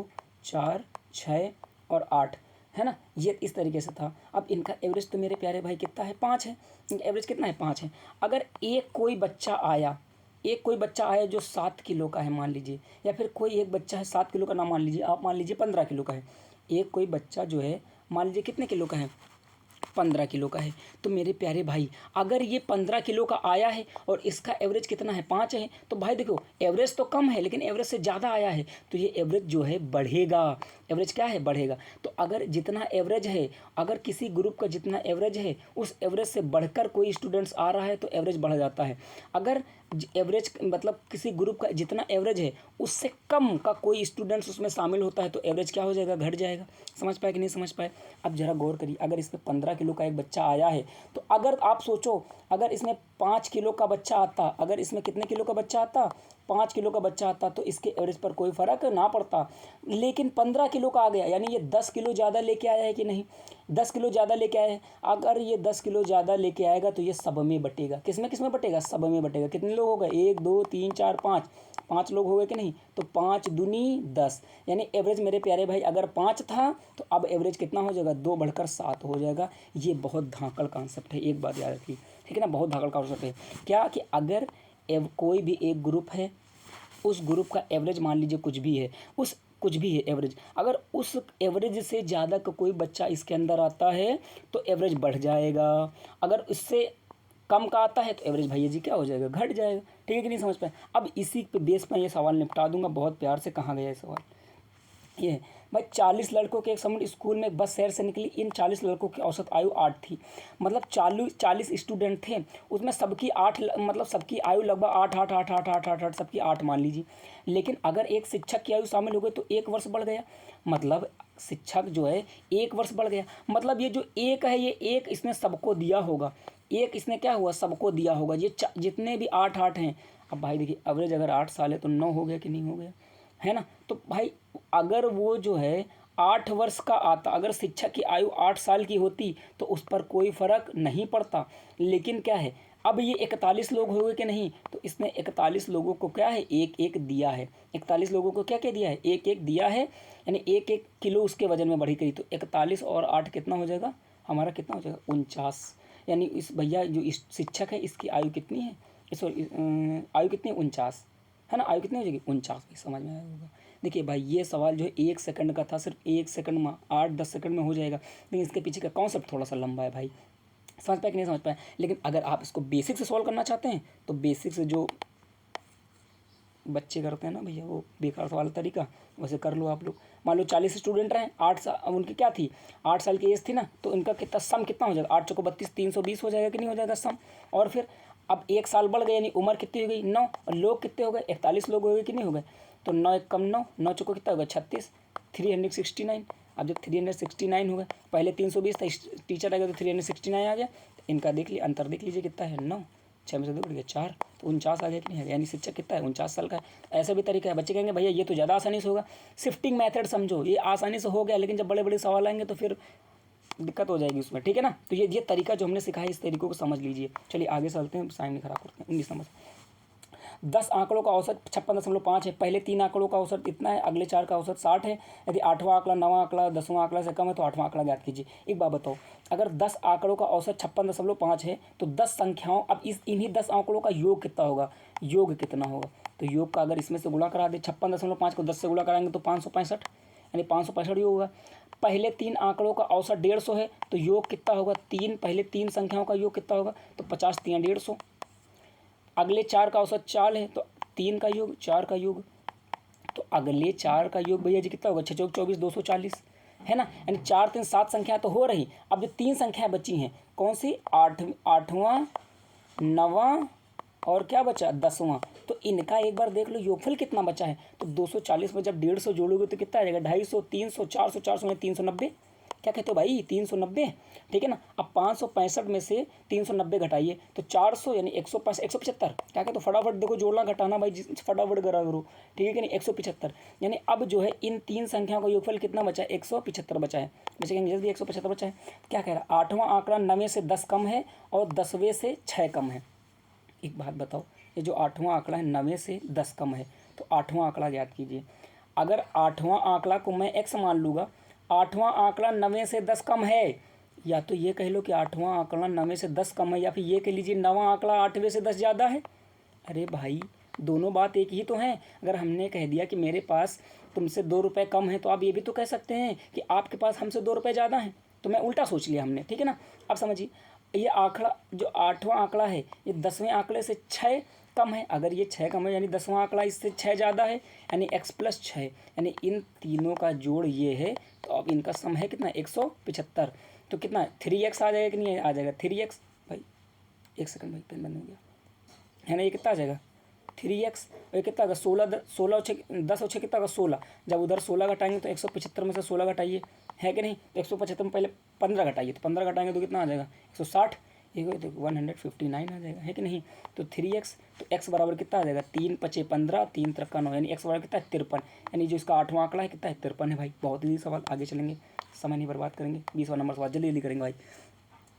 4 6 और 8, है ना, ये इस तरीके से था। अब इनका एवरेज तो मेरे प्यारे भाई कितना है 5 है, इनका एवरेज कितना है 5 है। अगर एक कोई बच्चा आया जो 7 किलो का है मान लीजिए, या फिर कोई एक बच्चा है 7 किलो का ना मान लीजिए, आप मान लीजिए 15 किलो का है। एक कोई बच्चा जो है मान लीजिए कितने किलो का है 15 किलो का है। तो मेरे प्यारे भाई अगर ये 15 किलो का आया है और इसका एवरेज कितना है 5 है, तो भाई देखो एवरेज तो कम है लेकिन एवरेज से ज़्यादा आया है, तो ये एवरेज जो है बढ़ेगा। एवरेज क्या है बढ़ेगा। तो अगर जितना एवरेज है, अगर किसी ग्रुप का जितना एवरेज है उस एवरेज से बढ़कर कोई स्टूडेंट्स आ रहा है तो एवरेज बढ़ जाता है। अगर एवरेज मतलब किसी ग्रुप का जितना एवरेज है उससे कम का कोई स्टूडेंट्स उसमें शामिल होता है तो एवरेज क्या हो जाएगा घट जाएगा। समझ पाए कि नहीं समझ पाए। अब जरा गौर करिए, अगर इसमें 15 किलो का एक बच्चा आया है तो अगर आप सोचो अगर इसमें 5 किलो का बच्चा आता, अगर इसमें कितने किलो का बच्चा आता 5 किलो का बच्चा आता तो इसके एवरेज पर कोई फ़र्क ना पड़ता। लेकिन 15 किलो का आ गया यानी ये 10 किलो ज़्यादा लेके आया है कि नहीं, 10 किलो ज़्यादा लेके आया है। अगर ये 10 किलो ज़्यादा लेके आएगा तो ये सब में बटेगा। किस में बटेगा सब में बटेगा। कितने लोग हो गए 1 2 3 4 5, 5 लोग हो गए कि नहीं, तो 5 दूनी 10, यानी एवरेज मेरे प्यारे भाई अगर 5 था तो अब एवरेज कितना हो जाएगा 2 बढ़कर 7 हो जाएगा। ये बहुत धाकड़ कॉन्सेप्ट है, एक बात याद रखिए, ठीक है ना, बहुत धाकड़ कॉन्सेप्ट है। क्या कि अगर कोई भी एक ग्रुप है, उस ग्रुप का एवरेज मान लीजिए कुछ भी है एवरेज, अगर उस एवरेज से ज़्यादा का कोई बच्चा इसके अंदर आता है तो एवरेज बढ़ जाएगा। अगर इससे कम का आता है तो एवरेज भैया जी क्या हो जाएगा घट जाएगा। ठीक है कि नहीं समझ पाए। अब इसी पे बेस पर ये सवाल निपटा दूंगा बहुत प्यार से। कहाँ गया ये सवाल, ये है भाई 40 लड़कों के एक समय स्कूल में बस शहर से निकली। इन 40 लड़कों की औसत आयु 8 थी। मतलब 40 स्टूडेंट थे, उसमें सबकी 8 मतलब सबकी आयु लगभग 8 सबकी 8 मान लीजिए। लेकिन अगर एक शिक्षक की आयु शामिल हो गई तो 1 वर्ष बढ़ गया। मतलब शिक्षक जो है 1 वर्ष बढ़ गया। मतलब ये जो एक है ये एक इसने सबको दिया होगा, एक इसने क्या हुआ सबको दिया होगा। ये जितने भी 8 हैं, अब भाई देखिए एवरेज अगर 8 साल है तो 9 हो गया कि नहीं हो गया, है ना। तो भाई अगर वो जो है 8 वर्ष का आता, अगर शिक्षक की आयु 8 साल की होती तो उस पर कोई फ़र्क नहीं पड़ता। लेकिन क्या है अब ये 41 लोग हो गए कि नहीं, तो इसने 41 लोगों को क्या है एक एक दिया है। 41 लोगों को क्या क्या दिया है एक एक दिया है, यानी 1-1 किलो उसके वजन में बढ़ी गई। तो 41 और 8 कितना हो जाएगा हमारा, कितना हो जाएगा 49। यानी इस भैया जो इस शिक्षक है इसकी आयु कितनी है, सॉरी आयु कितनी है 49, है ना, आयु कितनी हो जाएगी 49, समझ में आया होगा। देखिए भाई ये सवाल जो है 1 सेकंड का था, सिर्फ 1 सेकंड में 8-10 सेकंड में हो जाएगा, लेकिन इसके पीछे का कॉन्सेप्ट थोड़ा सा लंबा है भाई, समझ पाए कि नहीं समझ पाए। लेकिन अगर आप इसको बेसिक से सॉल्व करना चाहते हैं तो बेसिक से जो बच्चे करते हैं ना भैया वो बेकार वाला तरीका, वैसे कर लो आप लोग। मान लो 40 स्टूडेंट रहे, 8 साल, अब उनकी क्या थी 8 साल की एज थी ना, तो इनका कितना सम कितना हो जाएगा, 8 चौको 32, 320 हो जाएगा कि नहीं हो जाएगा सम। और फिर अब 1 साल बढ़ गए, यानी उम्र कितनी हो गई 9, और लोग कितने हो गए 41 लोग हो गए कि नहीं हो गए। तो 9 एक कम 9, 9 चौको कितना होगा 36, 369। अब जब 369 हो गए, पहले 320 था, टीचर आ गया तो 369 आ गया। तो इनका देख लीजिए, अंतर देख लीजिए कितना है 9, 6 में से 2 बढ़ गया 4, तो 49 आ गया कि नहीं है, यानी शिक्षक कितना है 49 साल का है। ऐसा भी तरीका है, बच्चे कहेंगे भैया ये तो ज़्यादा आसानी से होगा, शिफ्टिंग मेथड समझो, ये आसानी से हो गया, लेकिन जब बड़े बड़े सवाल आएंगे तो फिर दिक्कत हो जाएगी उसमें, ठीक है ना। तो ये तरीका जो हमने सिखाया इस तरीकों को समझ लीजिए। चलिए आगे चलते हैं, साइन नहीं खराब करते हैं। 19 नंबर 10 आंकड़ों का औसत 56.5 है, पहले 3 आंकड़ों का औसत इतना है, अगले 4 का औसत 60 है। यदि 8वां आंकड़ा 9वां आंकड़ा 10वां आंकड़ा से कम है तो 8वां आंकड़ा ज्ञात कीजिए। एक बात बताओ, अगर 10 आंकड़ों का औसत 56.5 है तो 10 संख्याओं, अब इन्हीं 10 आंकड़ों का योग कितना होगा, योग कितना होगा, तो योग का अगर इसमें से गुणा करा दे, 56.5 को 10 से गुणा कराएंगे तो 565, यानी 565 योग होगा। पहले 3 आंकड़ों का औसत 150 है तो योग कितना होगा, पहले 3 संख्याओं का योग कितना होगा, तो 50 3 150। अगले 4 का औसत 4 है तो 3 का योग 4 का योग, तो अगले 4 का योग भैया जी कितना होगा 6 चौक 24 240, है ना, यानी 4 3 7 संख्या तो हो रही। अब जो 3 संख्याएं बची हैं कौन सी, 8वां 9वां और क्या बचा 10वां, तो इनका एक बार देख लो योगफल कितना बचा है। तो 240 में जब 150 जोड़ोगे तो कितना आ जाएगा 250, 300 400 400 में 390, क्या कहते हो भाई 390, ठीक है ना। अब 565 में से 390 घटाइए तो 400, यानी 175, क्या कहते हो फटाफट देखो जोड़ना घटाना भाई, फटाफट करा करो, ठीक है कि नहीं 175, यानी अब जो है इन 3 संख्याओं का योगफल कितना बचा है 175 बचा है। बच्चे कहेंगे जल्दी 175 बचा है, क्या कह रहा है 8वां आंकड़ा 9वें से 10 कम है और 10वें से 6 कम है। एक बात बताओ, ये जो 8वां आंकड़ा है 9वें से 10 कम है, तो 8वां आंकड़ा याद कीजिए। अगर 8वां आंकड़ा को मैं x मान लूँगा, 8वां आंकड़ा 9वें से 10 कम है, या तो ये कह लो कि 8वां आंकड़ा 9वें से 10 कम है, या फिर ये कह लीजिए 9वां आंकड़ा 8वें से 10 ज़्यादा है। अरे भाई दोनों बात एक ही तो है। अगर हमने कह दिया कि मेरे पास तुमसे 2 रुपये कम है, तो आप ये भी तो कह सकते हैं कि आपके पास हमसे 2 रुपये ज़्यादा हैं, तो मैं उल्टा सोच लिया हमने, ठीक है ना। अब समझिए ये आंकड़ा जो 8वां आंकड़ा है ये 10वें आंकड़े से 6 कम है, अगर ये 6 कम है यानी 10वां आंकड़ा इससे 6 ज़्यादा है, यानी x + 6, यानी इन तीनों का जोड़ ये है। तो अब इनका सम है कितना 175, तो कितना 3x आ जाएगा कि नहीं आ जाएगा 3x भाई, 1 सेकंड भाई पेन बंद हो गया, है ना, ये कितना आ जाएगा 3x, और ये कितना होगा 16 और 6 10 और 6 कितना होगा 16, जब उधर 16 घटाएंगे तो 175 में से 16 घटाइए, है कि नहीं, तो 175 में पहले 15 घटाइए, तो 15 घटाएंगे तो कितना आ जाएगा 160, ये तो 159 आ जाएगा, है कि नहीं। तो 3x, तो x बराबर कितना आ जाएगा 3 × 5 = 15, 3 × 3 = 9, यानी x बराबर कितना है 53, यानी जो इसका 8वां आंकड़ा है कितना है 53 है भाई। बहुत ही सवाल, आगे चलेंगे, समय नहीं बर्बाद करेंगे, 20वां नंबर सवाल जल्दी जल्दी करेंगे भाई।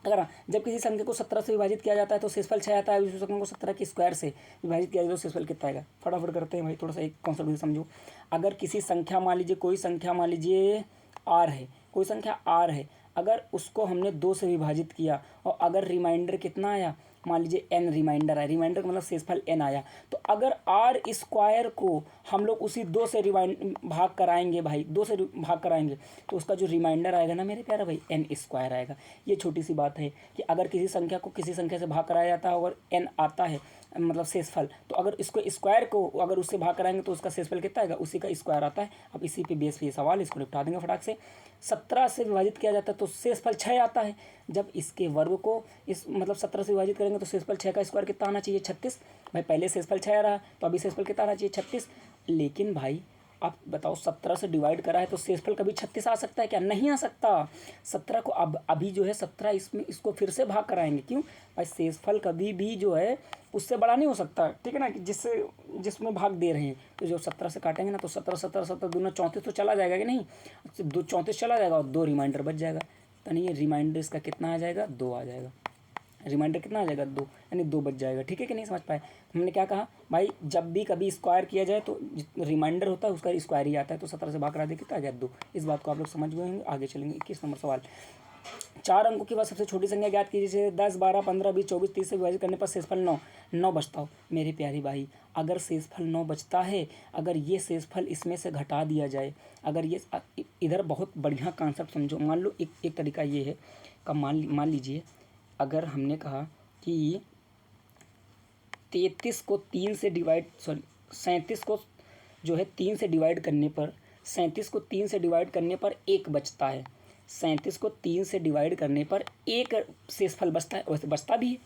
अगर जब किसी संख्या को 17 से विभाजित किया जाता है तो शेषफल 6 आता है, उस संख्या को 17 के स्क्वायर से विभाजित किया जाए तो शेषफल कितना आएगा। फटाफट करते हैं भाई, थोड़ा सा एक कॉन्सेप्ट समझो। अगर किसी संख्या मान लीजिए, कोई संख्या मान लीजिए r है, कोई संख्या r है, अगर उसको हमने 2 से विभाजित किया और अगर रिमाइंडर कितना आया, मान लीजिए n रिमाइंडर आया, रिमाइंडर का मतलब शेषफल n आया, तो अगर r स्क्वायर को हम लोग उसी 2 से भाग कराएंगे भाई, 2 से भाग कराएंगे तो उसका जो रिमाइंडर आएगा ना मेरे प्यारा भाई n स्क्वायर आएगा। ये छोटी सी बात है कि अगर किसी संख्या को किसी संख्या से भाग कराया जाता है, अगर n आता है मतलब शेषफल, तो अगर इसको स्क्वायर को अगर उससे भाग कराएंगे तो उसका शेषफल कितना आएगा, उसी का स्क्वायर आता है। अब इसी पे बेस पे ये सवाल, इसको निपटा देंगे फटाक से। 17 से विभाजित किया जाता है तो शेषफल 6 आता है, जब इसके वर्ग को इस मतलब 17 से विभाजित करेंगे तो शेषफल 6 का स्क्वायर कितना आना चाहिए 36। भाई पहले शेषफल 6 रहा तो अभी शेषफल कितना आना चाहिए 36। लेकिन भाई आप बताओ 17 से डिवाइड करा है तो शेषफल कभी 36 आ सकता है क्या, नहीं आ सकता। 17 को अब अभी जो है 17 इसमें इसको फिर से भाग कराएंगे, क्यों भाई शेषफल कभी भी जो है उससे बड़ा नहीं हो सकता, ठीक है ना, जिससे जिसमें भाग दे रहे हैं। तो जो 17 से काटेंगे ना तो 17 17 17 दूना 34 तो चला जाएगा कि नहीं, 34 चला जाएगा और 2 रिमाइंडर बच जाएगा। तो नहीं, ये रिमाइंडर इसका कितना आ जाएगा 2 आ जाएगा, रिमाइंडर कितना आ जाएगा 2, यानी 2 बच जाएगा, ठीक है कि नहीं समझ पाए। हमने क्या कहा भाई, जब भी कभी स्क्वायर किया जाए तो रिमाइंडर होता है उसका स्क्वायर ही आता है, तो 17 से भाग करा दे कितना आ गया 2। इस बात को आप लोग समझ गए होंगे। आगे चलेंगे 21 नंबर सवाल। 4 अंकों के बाद सबसे छोटी संख्या ज्ञात कीजिए। जैसे 10, 12, 15, 20, 24, 30 से विभाजित करने पर शेषफल 9 9 बचता हो। मेरे प्यारे भाई, अगर शेषफल 9 बचता है, अगर ये शेषफल इसमें से घटा दिया जाए, अगर ये इधर बहुत बढ़िया कॉन्सेप्ट समझो। मान लो एक तरीका ये है का, मान लीजिए अगर हमने कहा कि 37 को 3 से डिवाइड, सॉरी 37 को जो है 3 से डिवाइड करने पर, 37 को 3 से डिवाइड करने पर 1 बचता है। 37 को 3 से डिवाइड करने पर 1 शेषफल बचता है। वैसे बचता भी है,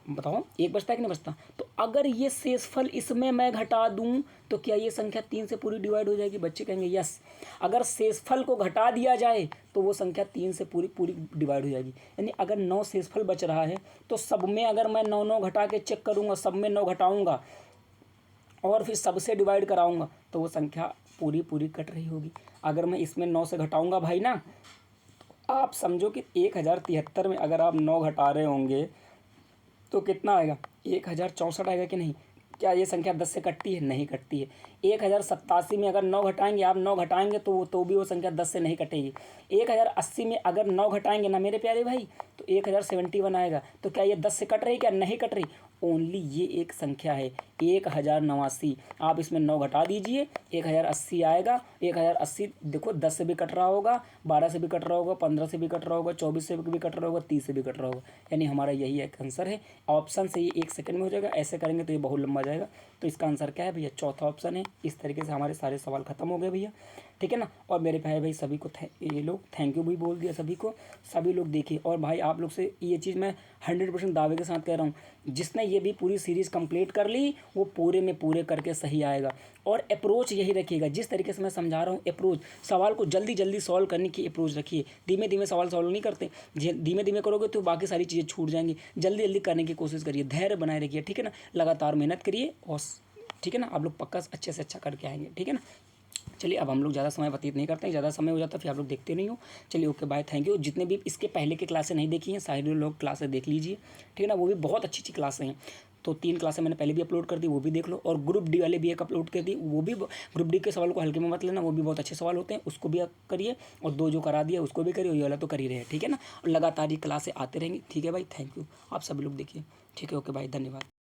बताओ 1 बचता है कि नहीं बचता। तो अगर ये शेषफल इसमें मैं घटा दूं तो क्या ये संख्या 3 से पूरी डिवाइड हो जाएगी? बच्चे कहेंगे यस। अगर शेषफल को घटा दिया जाए तो वो संख्या 3 से पूरी डिवाइड हो जाएगी। यानी अगर 9 शेषफल बच रहा है तो सब में अगर मैं 9 9 घटा के चेक करूँगा, सब में 9 घटाऊँगा और फिर सबसे डिवाइड कराऊँगा तो वो संख्या पूरी कट रही होगी। अगर मैं इसमें 9 से घटाऊँगा भाई ना, आप समझो कि 1073 में अगर आप 9 घटा रहे होंगे तो कितना आएगा? 1064 आएगा कि नहीं? क्या ये संख्या 10 से कटती है? नहीं कटती है। 1087 में अगर 9 घटाएंगे, आप 9 घटाएंगे तो भी वो संख्या 10 से नहीं कटेगी। 1080 में अगर 9 घटाएंगे ना मेरे प्यारे भाई तो 1071 आएगा। तो क्या ये 10 से कट रही? क्या नहीं कट रही? ओनली ये एक संख्या है 1089। आप इसमें 9 घटा दीजिए, 1080 आएगा। 1080 देखो 10 से भी कट रहा होगा, 12 से भी कट रहा होगा, 15 से भी कट रहा होगा, 24 से भी कट रहा होगा, 30 से भी कट रहा होगा। यानी हमारा यही एक आंसर है। ऑप्शन से ये 1 सेकंड में हो जाएगा, ऐसे करेंगे तो ये बहुत लंबा जाएगा। तो इसका आंसर क्या है भैया? चौथा ऑप्शन है। इस तरीके से हमारे सारे सवाल खत्म हो गए भैया, ठीक है ना। और मेरे भाई सभी को ये लोग थैंक यू भी बोल दिया सभी को, सभी लोग देखिए। और भाई आप लोग से ये चीज़ मैं 100% दावे के साथ कह रहा हूँ, जिसने ये भी पूरी सीरीज़ कंप्लीट कर ली वो पूरे में पूरे करके सही आएगा। और अप्रोच यही रखिएगा जिस तरीके से मैं समझा रहा हूँ। अप्रोच, सवाल को जल्दी जल्दी सॉल्व करने की अप्रोच रखिए। धीमे धीमे सवाल सॉल्व नहीं करते, धीमे धीमे करोगे तो बाकी सारी चीज़ें छूट जाएंगी। जल्दी जल्दी करने की कोशिश करिए, धैर्य बनाए रखिए, ठीक है ना। लगातार मेहनत करिए और ठीक है ना, आप लोग पक्का अच्छे से अच्छा करके आएंगे, ठीक है ना। चलिए अब हम लोग ज़्यादा समय व्यतीत नहीं करते हैं, ज़्यादा समय हो जाता है फिर आप लोग देखते नहीं हो। चलिए ओके बाय, थैंक यू। जितने भी इसके पहले की क्लासें नहीं देखी हैं सारे लोग क्लासें देख लीजिए, ठीक है ना। वो भी बहुत अच्छी अच्छी क्लासें हैं। तो 3 क्लासें मैंने पहले भी अपलोड कर दी, वो भी देख लो। और ग्रुप डी वाले भी एक अपलोड कर दी, वो भी ग्रुप डी के सवाल को हल्के में मत लेना, वो भी बहुत अच्छे सवाल होते हैं, उसको भी करिए। और 2 जो करा दिया उसको भी करिए, ये वाला तो कर ही रहे, ठीक है ना। और लगातार ये क्लासें आते रहेंगी, ठीक है भाई। थैंक यू, आप सभी लोग देखिए, ठीक है, ओके भाई, धन्यवाद।